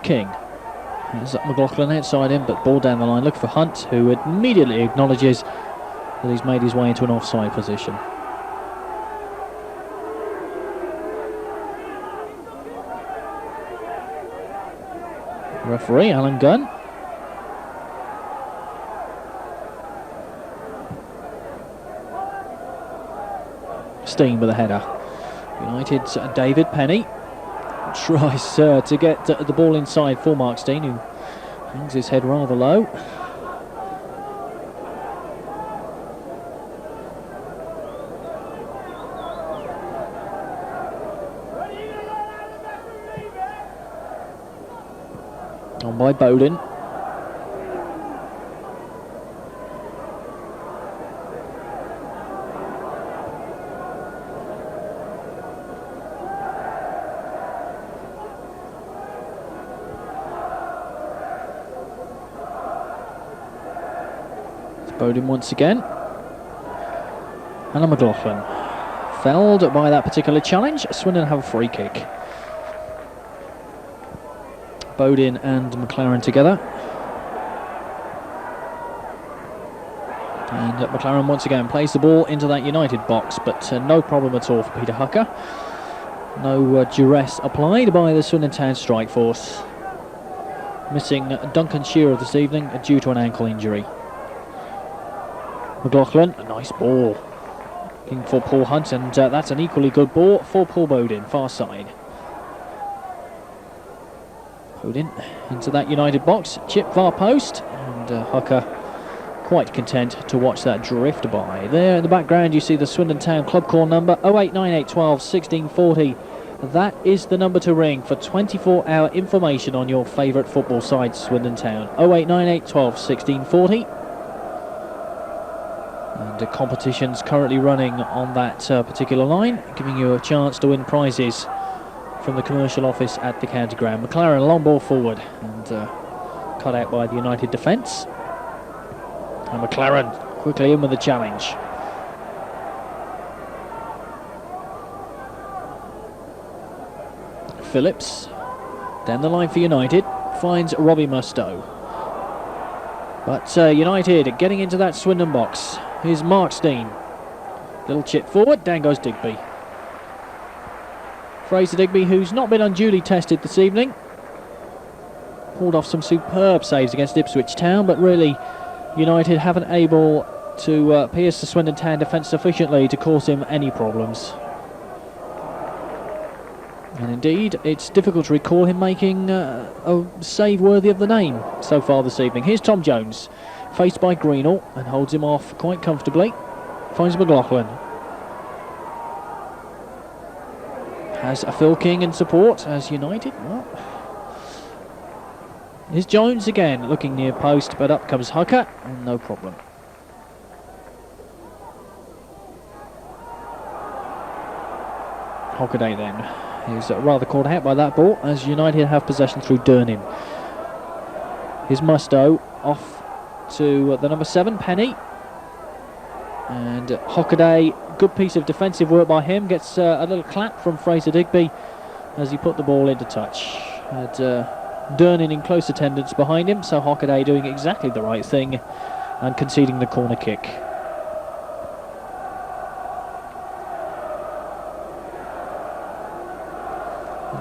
King. There's McLoughlin outside him, but ball down the line. Look for Hunt, who immediately acknowledges that he's made his way into an offside position. Referee Alan Gunn. Stein with a header. United's David Penney tries to get the ball inside for Mark Stein, who hangs his head rather low. On by Bodin. Bodin once again. And a McLoughlin. Felled by that particular challenge. Swindon have a free kick. Bodin and MacLaren together. And MacLaren once again plays the ball into that United box, but no problem at all for Peter Hucker. No duress applied by the Swindon Town strike force. Missing Duncan Shearer this evening due to an ankle injury. McLoughlin, a nice ball. Looking for Paul Hunt, and that's an equally good ball for Paul Bodin, far side. Bodin into that United box, chip far post, and Hucker quite content to watch that drift by. There in the background you see the Swindon Town club call number 089812 1640. That is the number to ring for 24-hour information on your favourite football side, Swindon Town. 089812 1640. And the competition's currently running on that particular line, giving you a chance to win prizes from the commercial office at the county ground. MacLaren, long ball forward, and cut out by the United defence. And MacLaren quickly in with the challenge. Phillips, down the line for United, finds Robbie Mustoe. But United getting into that Swindon box. Here's Mark Stein. Little chip forward, down goes Digby. Fraser Digby, who's not been unduly tested this evening. Pulled off some superb saves against Ipswich Town, but really United haven't able to pierce the Swindon Town defence sufficiently to cause him any problems. And indeed, it's difficult to recall him making a save worthy of the name so far this evening. Here's Tom Jones, faced by Greenall, and holds him off quite comfortably. Finds McLoughlin. Has a Phil King in support as United. Well, here's Jones again, looking near post, but up comes Hucker, and no problem. Hockaday then. He's rather caught out by that ball, as United have possession through Durnin. Here's Mustoe off to the number 7, Penney. And Hockaday, good piece of defensive work by him, gets a little clap from Fraser Digby as he put the ball into touch. Had Durnin in close attendance behind him, so Hockaday doing exactly the right thing and conceding the corner kick.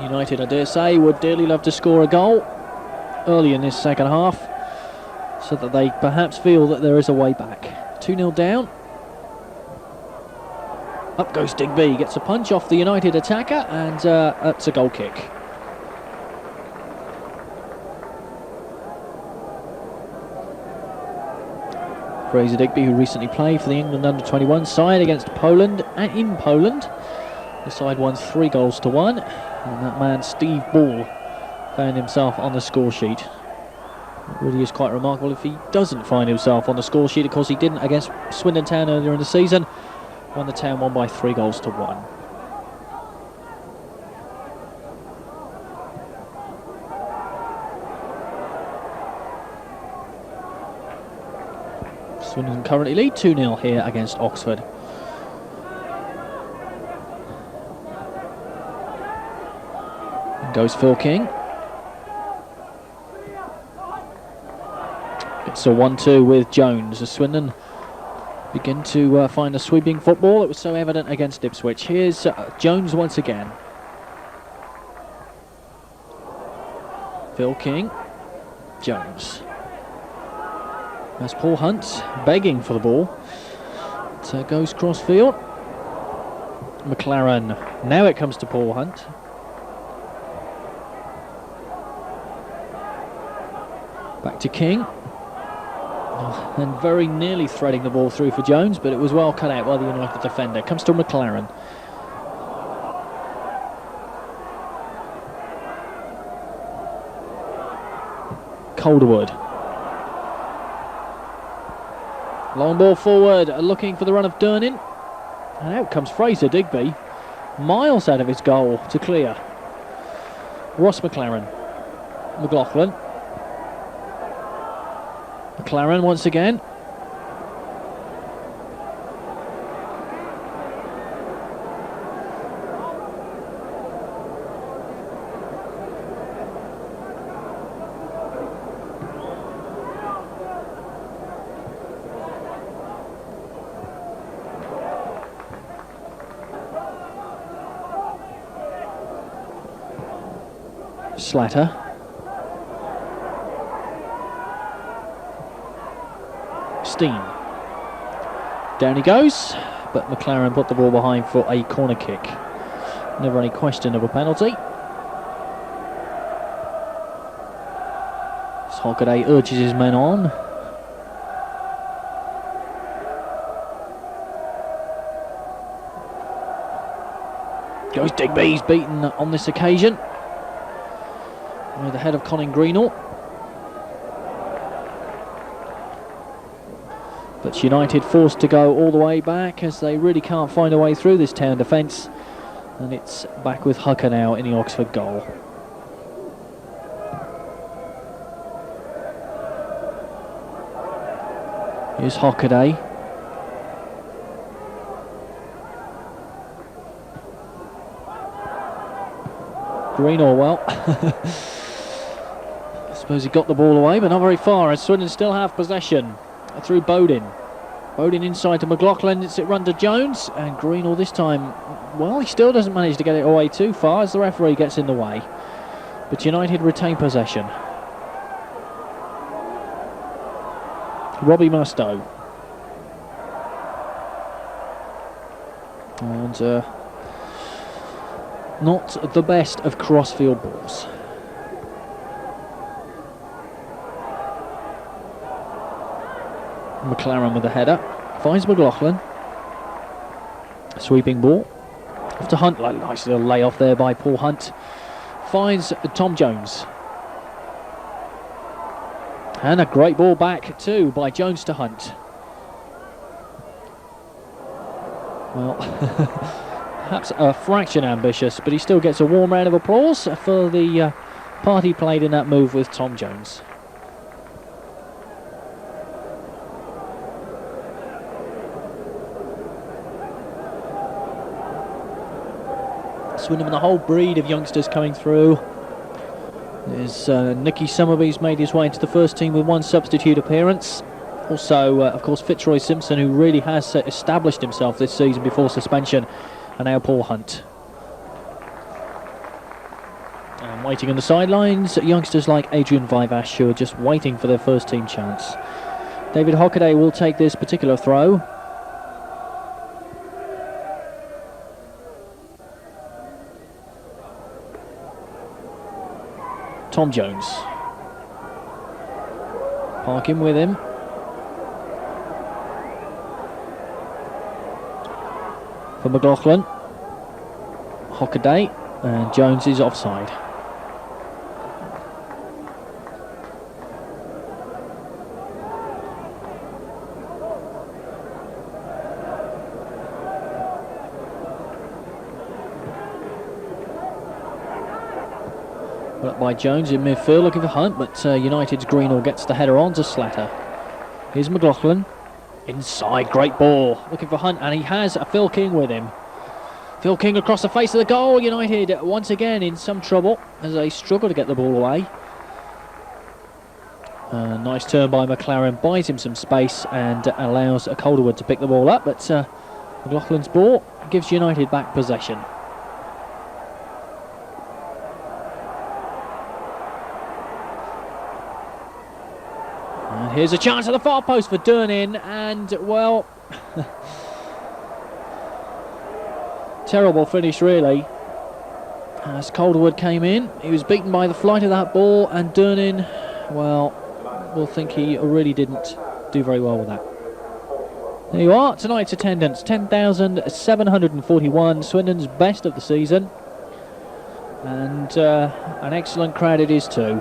United, I dare say, would dearly love to score a goal early in this second half so that they perhaps feel that there is a way back. 2-0 down. Up goes Digby, gets a punch off the United attacker, and that's a goal kick. Fraser Digby, who recently played for the England under-21 side against Poland and in Poland. The side won 3-1, and that man Steve Ball found himself on the score sheet. It really is quite remarkable if he doesn't find himself on the score sheet. Of course, he didn't against Swindon Town earlier in the season, when the Town won by 3-1. Swindon currently lead 2-0 here against Oxford. Goes Phil King. It's a 1-2 with Jones as Swindon begin to find a sweeping football. It was so evident against Ipswich. Here's Jones once again. Phil King. Jones. That's Paul Hunt begging for the ball. It goes cross field. MacLaren. Now it comes to Paul Hunt. Back to King. And very nearly threading the ball through for Jones, but it was well cut out by the United defender. Comes to MacLaren. Calderwood. Long ball forward, looking for the run of Durnin. And out comes Fraser Digby, miles out of his goal to clear. Ross MacLaren. McLoughlin. MacLaren once again. Slatter. Stein. Down he goes, but MacLaren put the ball behind for a corner kick. Never any question of a penalty. Hockaday urges his men on. Goes Digby, he's beaten on this occasion. With the head of Greenall. But United forced to go all the way back as they really can't find a way through this town defence. And it's back with Hucker now in the Oxford goal. Here's Hockaday. Greenall, well, I suppose he got the ball away, but not very far, as Swindon still have possession through Bodin. Bodin inside to McLoughlin, it's it run to Jones, and Greenall this time, well, he still doesn't manage to get it away too far as the referee gets in the way. But United retain possession. Mustoe. And not the best of crossfield balls. MacLaren with the header. Finds McLoughlin. Sweeping ball. Off to Hunt. Nice little layoff there by Paul Hunt. Finds Tom Jones. And a great ball back too by Jones to Hunt. Well, perhaps a fraction ambitious, but he still gets a warm round of applause for the part he played in that move with Tom Jones. Swindon with a whole breed of youngsters coming through. There's Nicky Summerby's made his way into the first team with one substitute appearance. Also, of course, Fitzroy Simpson, who really has established himself this season before suspension. And now Paul Hunt. And waiting on the sidelines, youngsters like Adrian Vivash, who are just waiting for their first team chance. David Hockaday will take this particular throw. Tom Jones. Parkin with him. For McLoughlin. Hockaday. And Jones is offside. Up by Jones in midfield looking for Hunt, but United's Greenall gets the header on to Slatter. Here's McLoughlin. Inside, great ball. Looking for Hunt, and he has a Phil King with him. Phil King across the face of the goal. United once again in some trouble as they struggle to get the ball away. Nice turn by MacLaren, buys him some space and allows Calderwood to pick the ball up, but McLaughlin's ball gives United back possession. And here's a chance at the far post for Durnin, and well, terrible finish really. As Calderwood came in, he was beaten by the flight of that ball, and Durnin, well, we'll think he really didn't do very well with that. There you are, tonight's attendance, 10,741, Swindon's best of the season, and an excellent crowd it is too.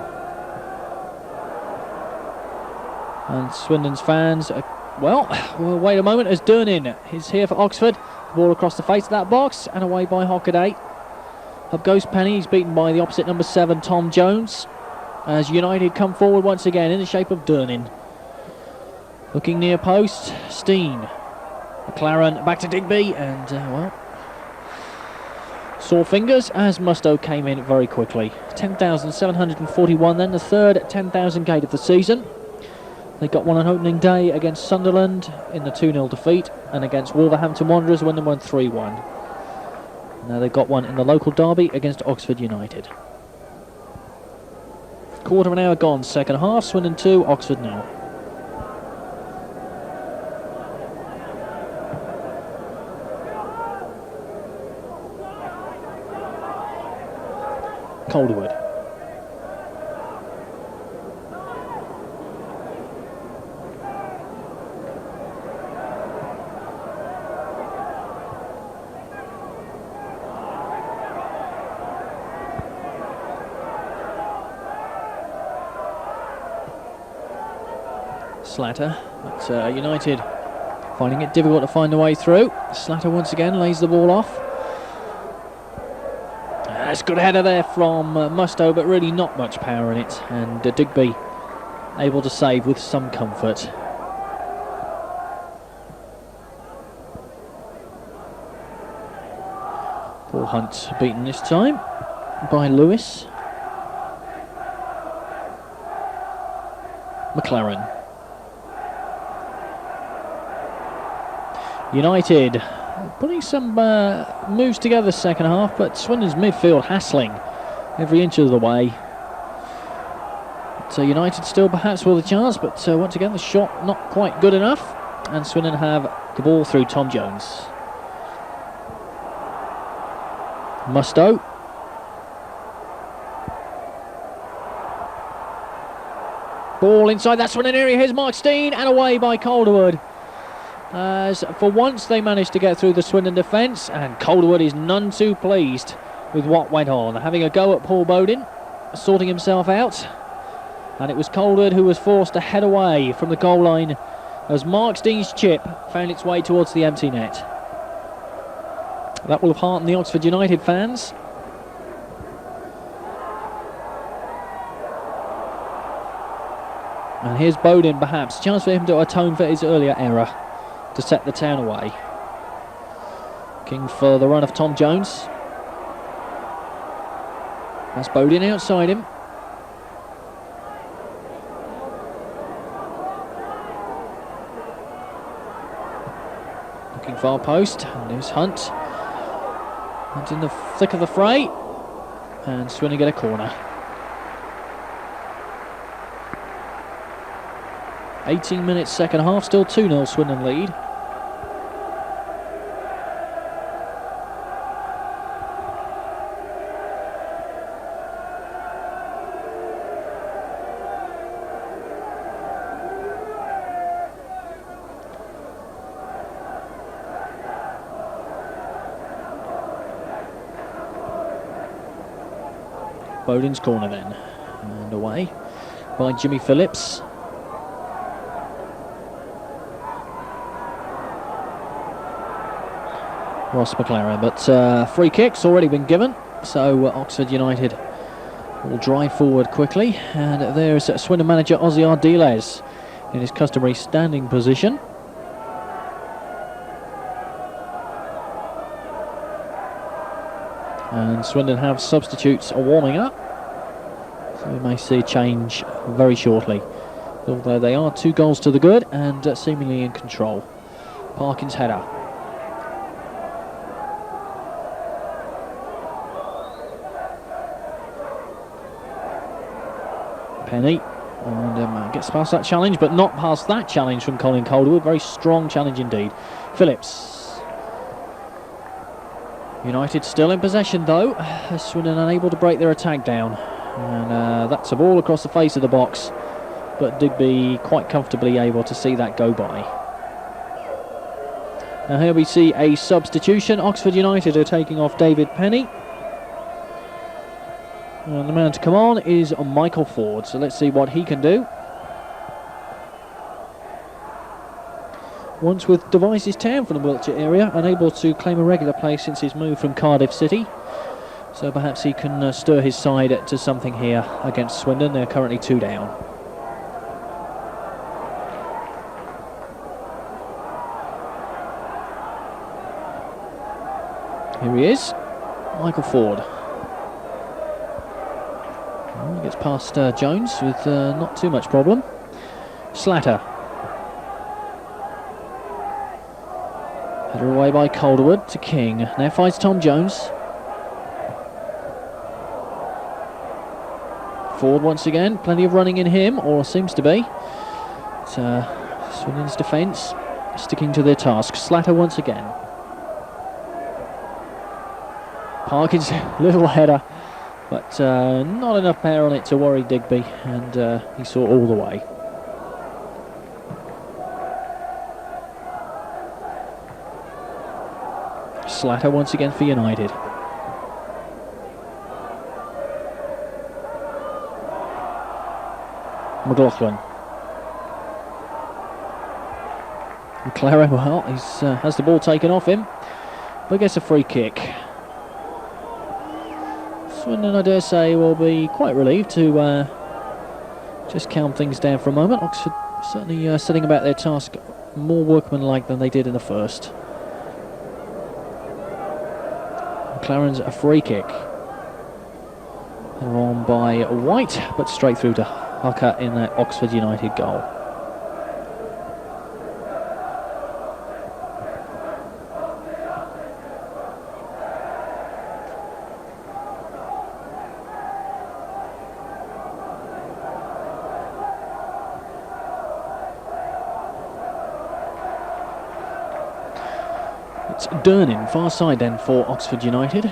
And Swindon's fans, well, we'll wait a moment as Durnin is here for Oxford. The ball across the face of that box and away by Hockaday. Up goes Penney, he's beaten by the opposite number 7, Tom Jones. As United come forward once again in the shape of Durnin. Looking near post, Stein. MacLaren back to Digby, and, well, sore fingers as Mustoe came in very quickly. 10,741 then, the third 10,000 gate of the season. They got one on opening day against Sunderland in the 2-0 defeat, and against Wolverhampton Wanderers when they won 3-1. Now they've got one in the local derby against Oxford United. Quarter of an hour gone, second half, Swindon 2, Oxford 0. Calderwood. Slatter, but United finding it difficult to find the way through. Slatter once again lays the ball off. That's a good header there from Mustoe, but really not much power in it, and Digby able to save with some comfort. Paul Hunt beaten this time by Lewis. MacLaren. United putting some moves together second half, but Swindon's midfield hassling every inch of the way. So United still perhaps with a chance, but once again the shot not quite good enough, and Swindon have the ball through Tom Jones. Mustoe. Ball inside that Swindon area, here's Mark Stein, and away by Calderwood. As for once they managed to get through the Swindon defence, and Calderwood is none too pleased with what went on. Having a go at Paul Bodin, sorting himself out, and it was Calderwood who was forced to head away from the goal line as Mark Stein's chip found its way towards the empty net. That will hearten the Oxford United fans. And here's Bodin, perhaps a chance for him to atone for his earlier error, to set the town away. Looking for the run of Tom Jones. That's Bodin outside him. Looking far post, and there's Hunt. Hunt in the thick of the fray, and Swindon get a corner. 18 minutes second half, still 2-0 Swindon lead. Bodin's corner then, and away by Jimmy Phillips. Ross MacLaren, but free kick's already been given, so Oxford United will drive forward quickly, and there's Swindon manager Ozzy Ardiles in his customary standing position. And Swindon have substitutes warming up, so we may see a change very shortly, although they are 2 goals to the good and seemingly in control. Parkin's header. Penney, and gets past that challenge, but not past that challenge from Colin Calderwood. Very strong challenge indeed. Phillips. United still in possession though, Swindon unable to break their attack down, and that's a ball across the face of the box, but Digby quite comfortably able to see that go by. Now here we see a substitution. Oxford United are taking off David Penney, and the man to come on is Michael Ford, so let's see what he can do. once with Devizes Town from the Wiltshire area, unable to claim a regular place since his move from Cardiff City. So perhaps he can stir his side to something here against Swindon. They're currently 2 down. Here he is, Michael Ford. He gets past Jones with not too much problem. Slatter. Header away by Calderwood to King. Now fights Tom Jones. Ford once again, plenty of running in him, or seems to be. Swindon's defence sticking to their task. Slatter once again. Parkin's little header, but not enough power on it to worry Digby, and he saw all the way. Slatter once again for United. McLoughlin. MacLaren, well, he has the ball taken off him, but gets a free kick. Swindon, I dare say, will be quite relieved to just calm things down for a moment. Oxford certainly setting about their task more workmanlike than they did in the first. MacLaren's a free kick. They're on by White, but straight through to Hucker in that Oxford United goal. It's Durnin, far side then for Oxford United.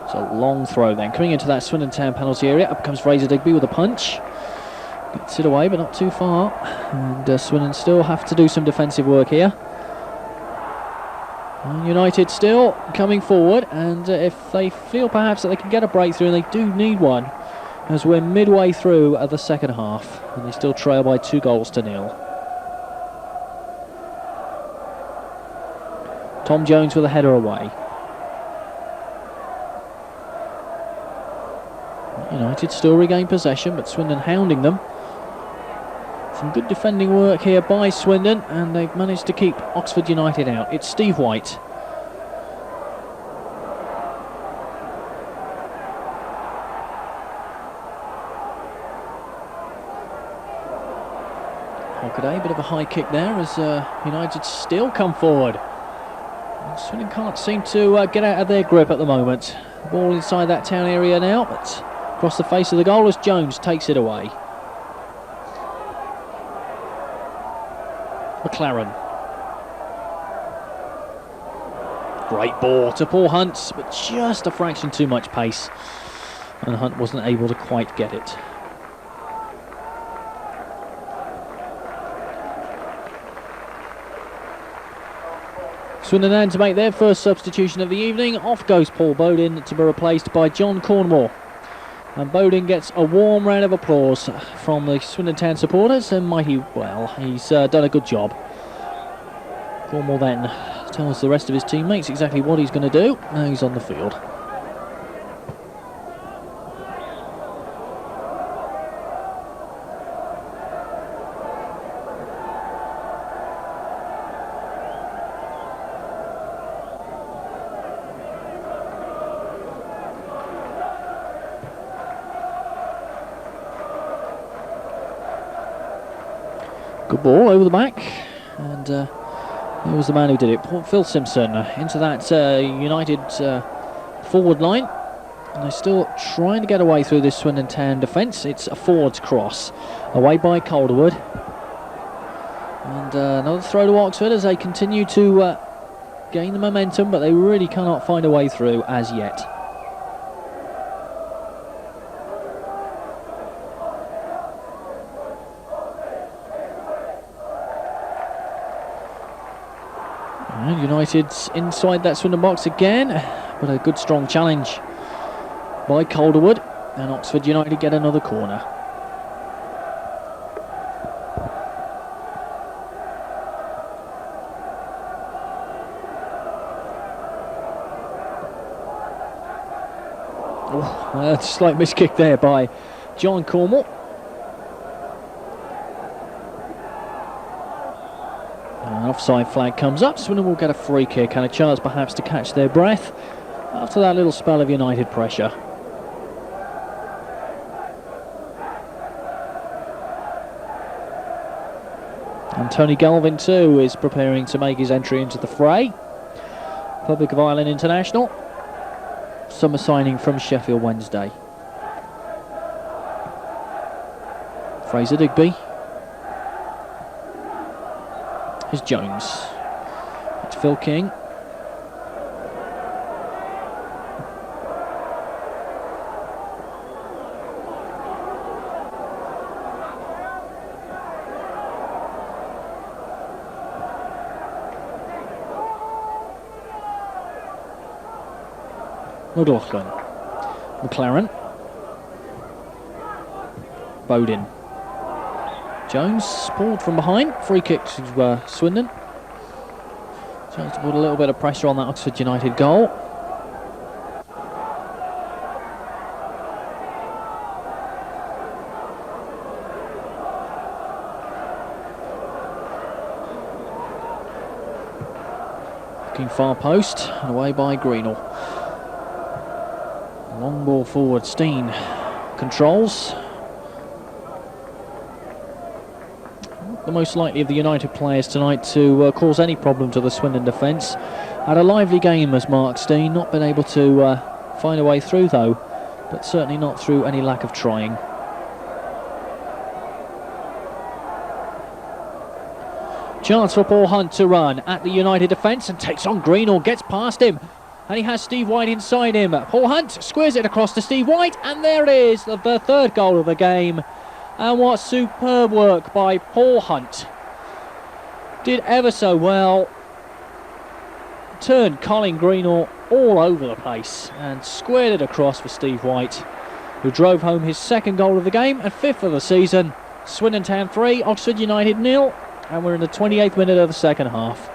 It's a long throw then. Coming into that Swindon Town penalty area, up comes Fraser Digby with a punch. Gets it away, but not too far. And Swindon still have to do some defensive work here. And United still coming forward, and if they feel perhaps that they can get a breakthrough, and they do need one, as we're midway through the second half, and they still trail by 2-0. Tom Jones with a header away. United still regain possession, but Swindon hounding them. Some good defending work here by Swindon, and they've managed to keep Oxford United out. It's Steve White. Hockaday, bit of a high kick there as United still come forward. And Swindon can't seem to get out of their grip at the moment. The ball inside that town area now, but across the face of the goal as Jones takes it away. MacLaren. Great ball to Paul Hunt, but just a fraction too much pace, and Hunt wasn't able to quite get it. Swindon then to make their first substitution of the evening. Off goes Paul Bodin to be replaced by John Cornwall. And Bodin gets a warm round of applause from the Swindon Town supporters, and mighty well. He's done a good job. Cornwall then tells the rest of his teammates exactly what he's going to do. Now he's on the field. Good ball over the back, and he was the man who did it. Phil Simpson into that United forward line, and they're still trying to get away through this Swindon Town defence. It's a Ford's cross, away by Calderwood, and another throw to Oxford as they continue to gain the momentum, but they really cannot find a way through as yet. And United's inside that Swindon box again, but a good strong challenge by Calderwood, and Oxford United get another corner. Oh, slight miskick there by John Cornwall. An offside flag comes up. Swindon will get a free kick and a chance perhaps to catch their breath after that little spell of United pressure. And Tony Galvin too is preparing to make his entry into the fray. Republic of Ireland international. Summer signing from Sheffield Wednesday. Fraser Digby. Here's Jones. It's Phil King. McLoughlin. MacLaren. Bodin. Jones pulled from behind. Free kick to Swindon. Chance to put a little bit of pressure on that Oxford United goal. Looking far post and away by Greenall. Long ball forward. Stein controls. The most likely of the United players tonight to cause any problem to the Swindon defence. Had a lively game as Mark Stein, not been able to find a way through though, but certainly not through any lack of trying. Chance for Paul Hunt to run at the United defence and takes on Greenall, gets past him, and he has Steve White inside him. Paul Hunt squares it across to Steve White, and there it is, the third goal of the game. And what superb work by Paul Hunt. Did ever so well. Turned Colin Greenall all over the place and squared it across for Steve White, who drove home his second goal of the game and fifth of the season. Swindon Town 3, Oxford United 0, and we're in the 28th minute of the second half.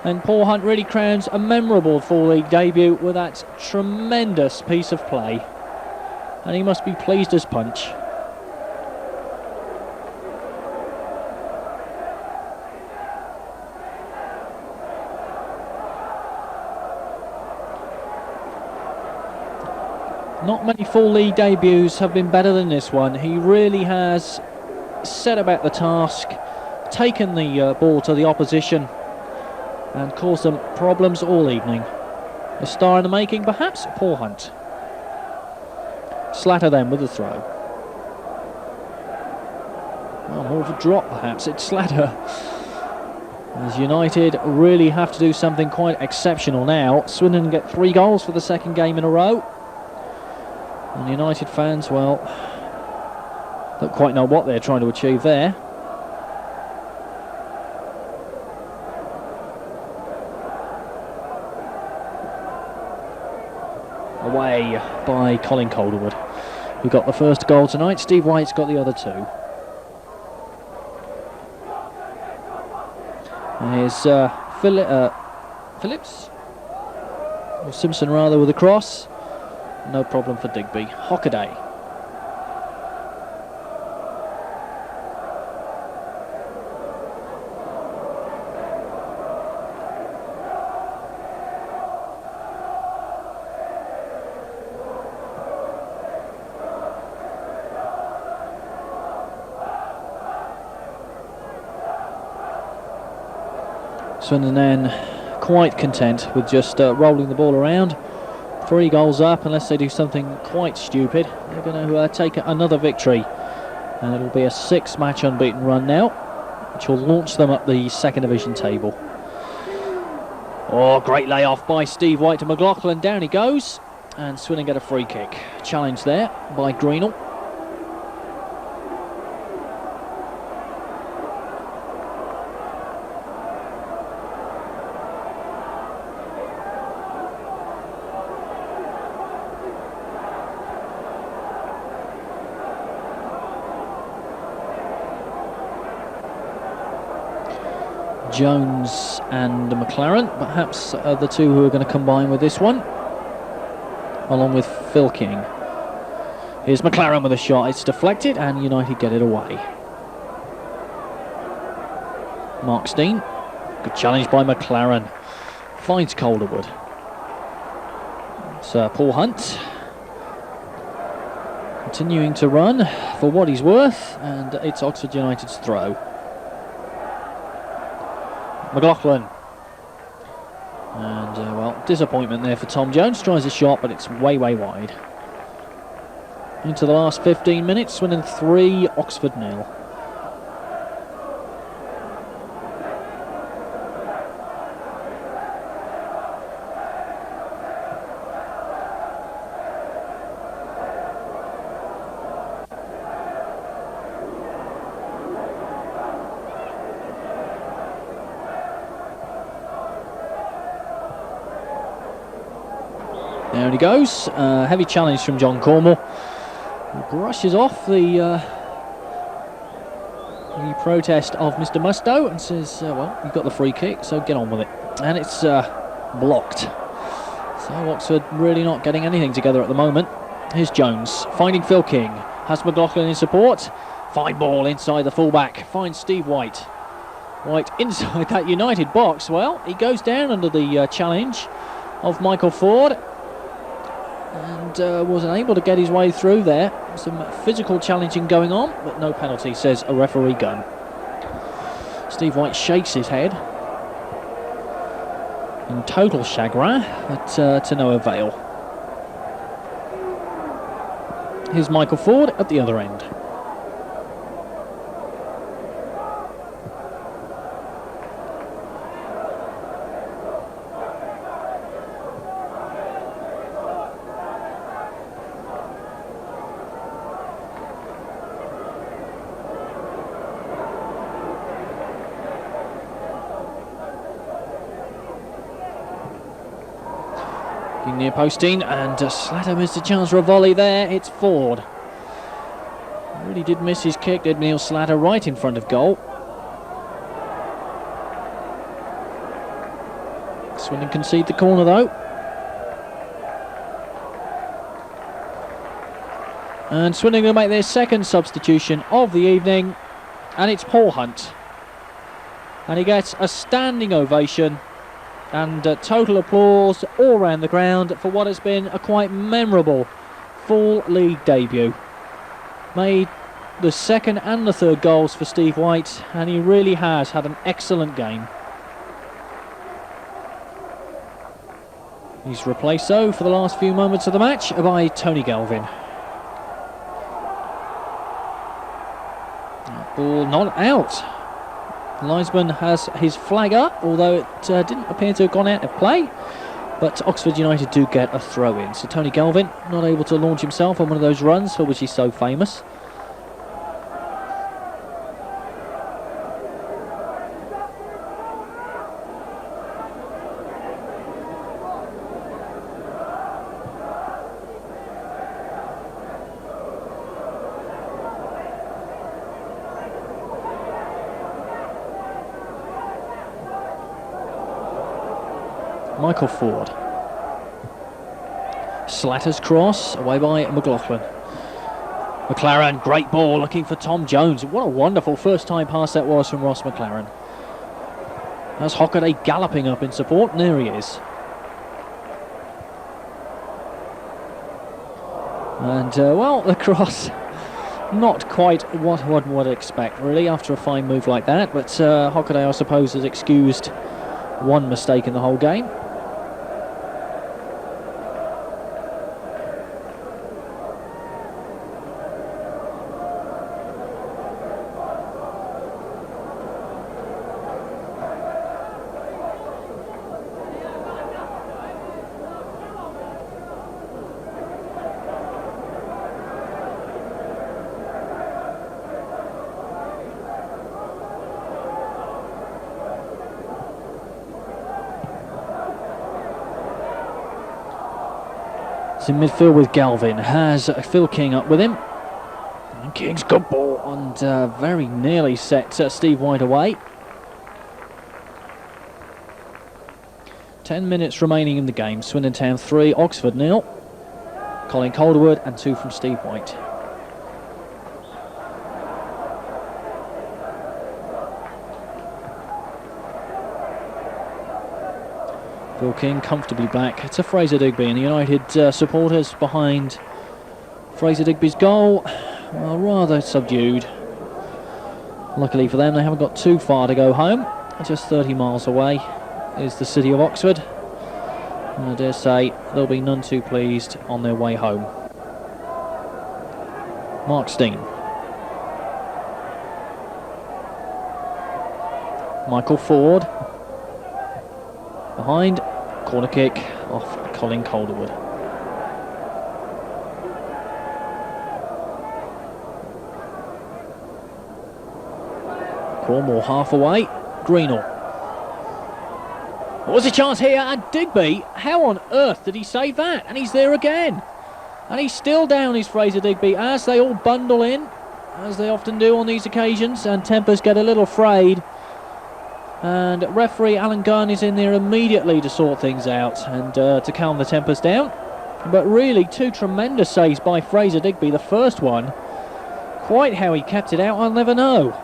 And Paul Hunt really crowns a memorable full league debut with that tremendous piece of play. And he must be pleased as punch. Not many full league debuts have been better than this one. He really has set about the task, taken the ball to the opposition and caused them problems all evening. A star in the making, perhaps, Paul Hunt. Slatter then with the throw. Well, more of a drop perhaps, it's Slatter. As United really have to do something quite exceptional now. Swindon get 3 goals for the second game in a row. And United fans, well, don't quite know what they're trying to achieve there. Away by Colin Calderwood, who got the first goal tonight. Steve White's got the other 2. And here's Phillips, or Simpson rather, with a cross. No problem for Digby. Hockaday. Swindon then quite content with just rolling the ball around. 3 goals up, unless they do something quite stupid. They're going to take another victory, and it'll be a 6-match unbeaten run now, which will launch them up the second division table. Oh, great layoff by Steve White to McLoughlin. Down he goes, and Swindon get a free kick. Challenge there by Greenall. Jones and MacLaren, perhaps the two who are going to combine with this one, along with Phil King. Here's MacLaren with a shot, it's deflected and United get it away. Mark Stein, good challenge by MacLaren, finds Calderwood. It's Paul Hunt, continuing to run for what he's worth, and it's Oxford United's throw. McLoughlin, and well, disappointment there for Tom Jones. Tries a shot, but it's way wide. Into the last 15 minutes, Swindon 3, Oxford 0. There he goes, heavy challenge from John Cornwall. He brushes off the protest of Mr. Mustoe and says, well, you've got the free kick, so get on with it. And it's blocked. So Oxford really not getting anything together at the moment. Here's Jones, finding Phil King. Has McLoughlin in support. Fine ball inside the fullback. Finds Steve White. White inside that United box. Well, he goes down under the challenge of Michael Ford. And wasn't able to get his way through there. Some physical challenging going on, but no penalty, says a referee gun. Steve White shakes his head in total chagrin, but to no avail. Here's Michael Ford at the other end. Near posting, and Slatter missed a chance for a volley there. It's Ford. Really did miss his kick, did Neil Slatter, right in front of goal. Swindon concede the corner though. And Swindon going to make their second substitution of the evening, and it's Paul Hunt. And he gets a standing ovation and total applause all around the ground for what has been a quite memorable full league debut. Made the second and the third goals for Steve White, and he really has had an excellent game. He's replaced, though, for the last few moments of the match by Tony Galvin. Ball not out. Linesman has his flag up, although it didn't appear to have gone out of play. But Oxford United do get a throw in. So Tony Galvin not able to launch himself on one of those runs for which he's so famous. Michael Ford. Slatter's cross, away by McLoughlin. MacLaren, great ball, looking for Tom Jones. What a wonderful first time pass that was from Ross MacLaren. That's Hockaday galloping up in support, and there he is. And, well, the cross, not quite what one would expect, really, after a fine move like that. But Hockaday, I suppose, has excused one mistake in the whole game. In midfield with Galvin, has Phil King up with him, and King's good ball, and very nearly set Steve White away. 10 minutes remaining in the game. Swindon Town 3, Oxford 0. Colin Calderwood and 2 from Steve White. Phil King comfortably back to Fraser Digby, and the United supporters behind Fraser Digby's goal, well, rather subdued. Luckily for them, they haven't got too far to go home. Just 30 miles away is the city of Oxford, and I dare say they'll be none too pleased on their way home. Mark Stein. Michael Ford. Behind, corner kick off Colin Calderwood. Cornwall half away, Greenall. There was a chance here, and Digby, how on earth did he save that? And he's there again. And he's still down, is Fraser Digby, as they all bundle in, as they often do on these occasions, and tempers get a little frayed. And referee Alan Gunn is in there immediately to sort things out and to calm the tempers down. But really, 2 tremendous saves by Fraser Digby. The first one, quite how he kept it out, I'll never know.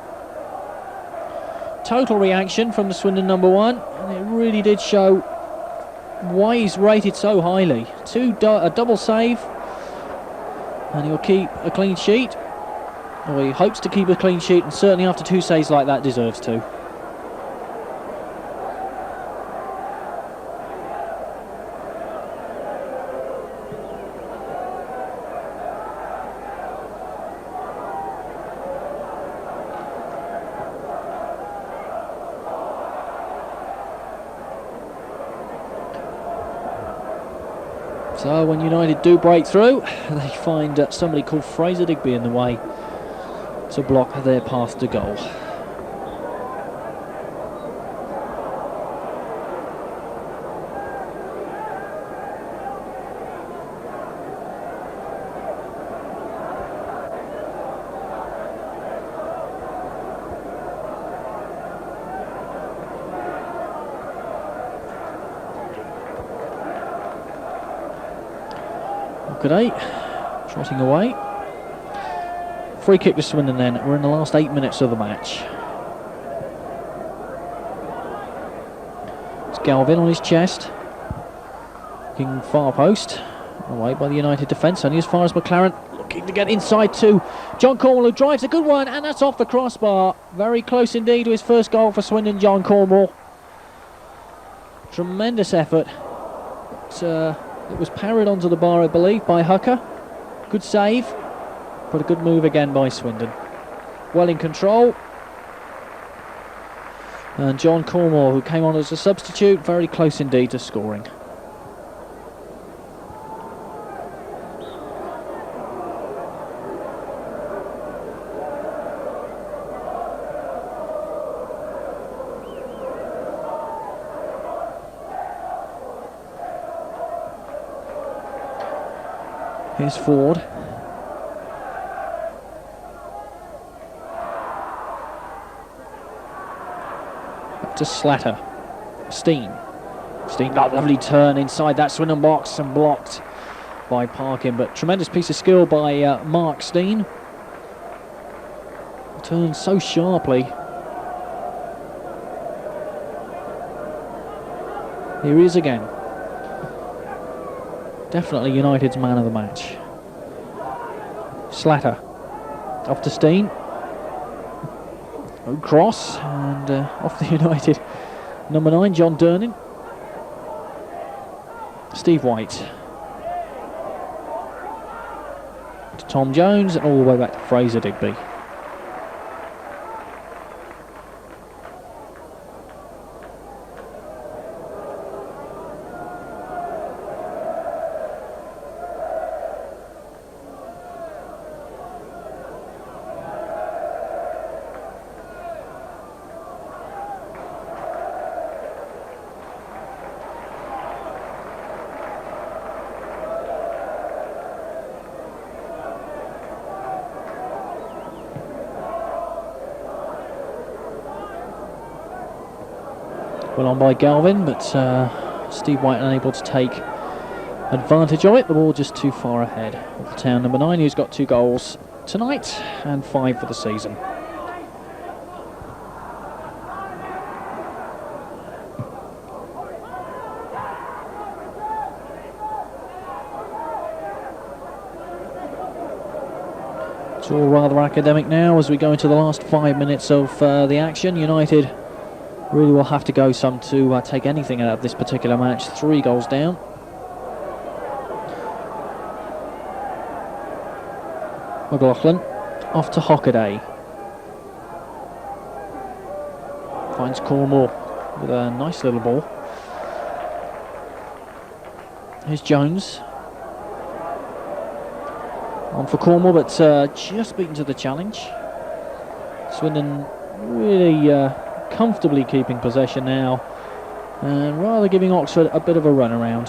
Total reaction from the Swindon number 1, and it really did show why he's rated so highly. A double save, and he'll keep a clean sheet. Or he hopes to keep a clean sheet, and certainly after 2 saves like that deserves to. So when United do break through, they find somebody called Fraser Digby in the way to block their path to goal. Hockaday trotting away. Free kick to Swindon then. We're in the last 8 minutes of the match. It's Galvin on his chest. Looking far post. Away by the United defence, only as far as MacLaren. Looking to get inside to John Cornwall, who drives a good one, and that's off the crossbar. Very close indeed to his first goal for Swindon, John Cornwall. Tremendous effort. It was parried onto the bar, I believe, by Hucker. Good save, but a good move again by Swindon. Well in control. And John Cornwall, who came on as a substitute, very close indeed to scoring. Here's Ford. Up to Slatter. Stein, got a lovely turn inside that Swindon box and blocked by Parkin, but tremendous piece of skill by Mark Stein. Turned so sharply. Here he is again. Definitely United's man of the match. Slatter. Off to Stein. Oh, cross. And off the United number 9, John Durnin. Steve White. To Tom Jones and all the way back to Fraser Digby. Well on by Galvin, but Steve White unable to take advantage of it. The ball just too far ahead of the town number 9, who's got 2 goals tonight and 5 for the season. It's all rather academic now as we go into the last 5 minutes of the action. United really will have to go some to take anything out of this particular match. 3 goals down. McLoughlin off to Hockaday. Finds Cornwall with a nice little ball. Here's Jones. On for Cornwall, but just beaten to the challenge. Swindon really comfortably keeping possession now, and rather giving Oxford a bit of a run around.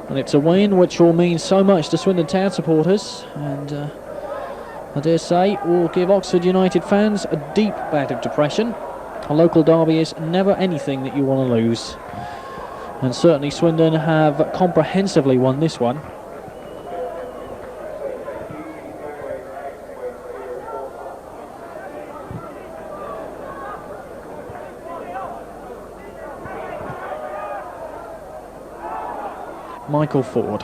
And it's a win which will mean so much to Swindon Town supporters, and I dare say will give Oxford United fans a deep bout of depression. A local derby is never anything that you want to lose, and certainly Swindon have comprehensively won this one. Michael Ford.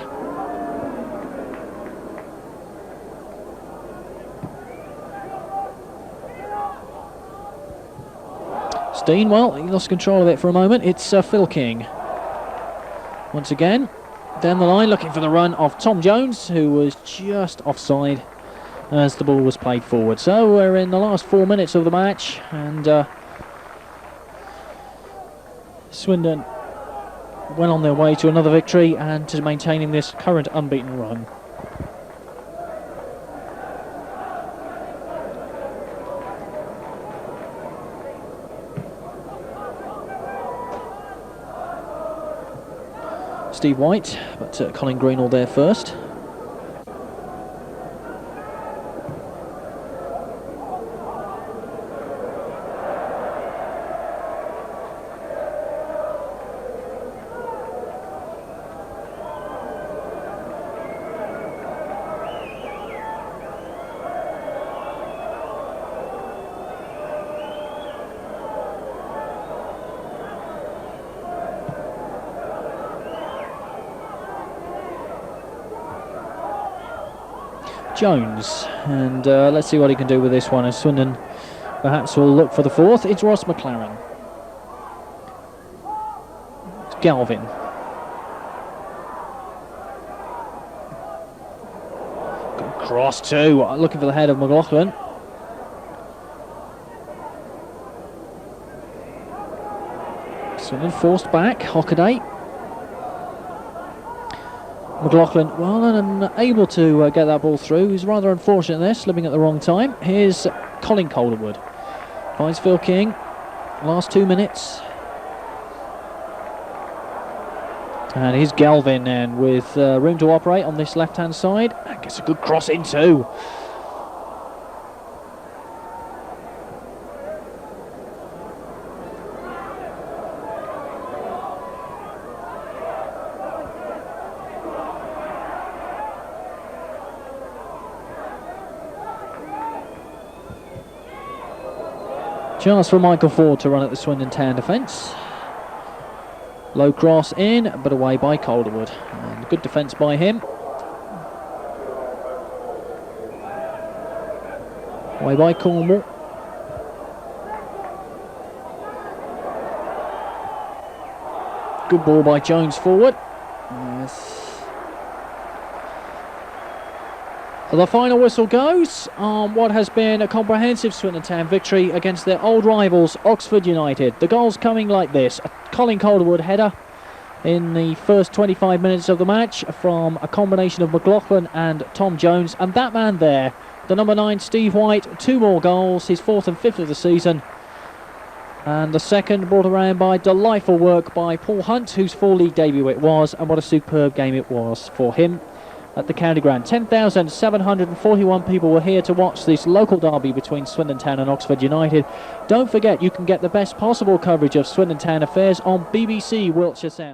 Stein, well, he lost control of it for a moment. It's Phil King. Once again, down the line, looking for the run of Tom Jones, who was just offside as the ball was played forward. So we're in the last 4 minutes of the match, and Swindon went on their way to another victory and to maintaining this current unbeaten run. Steve White, but Colin Greenall there first. Jones, and let's see what he can do with this one, as Swindon perhaps will look for the 4th. It's Ross MacLaren. It's Galvin. Good cross too, looking for the head of McLoughlin. Swindon forced back, Hockaday. McLoughlin, well, unable to get that ball through. He's rather unfortunate there, slipping at the wrong time. Here's Colin Calderwood. Finds Phil King. Last 2 minutes. And here's Galvin, and with room to operate on this left-hand side. And gets a good cross in too. Chance for Michael Ford to run at the Swindon Town defence. Low cross in, but away by Calderwood. And good defence by him. Away by Cornwall. Good ball by Jones forward. Yes. The final whistle goes on what has been a comprehensive Swindon Town victory against their old rivals, Oxford United. The goals coming like this. A Colin Calderwood header in the first 25 minutes of the match from a combination of McLoughlin and Tom Jones. And that man there, the number 9, Steve White, 2 more goals, his 4th and 5th of the season. And the second brought around by delightful work by Paul Hunt, whose 4 league debut it was. And what a superb game it was for him. at the County Ground. 10,741 people were here to watch this local derby between Swindon Town and Oxford United. Don't forget, you can get the best possible coverage of Swindon Town affairs on BBC Wiltshire Sound.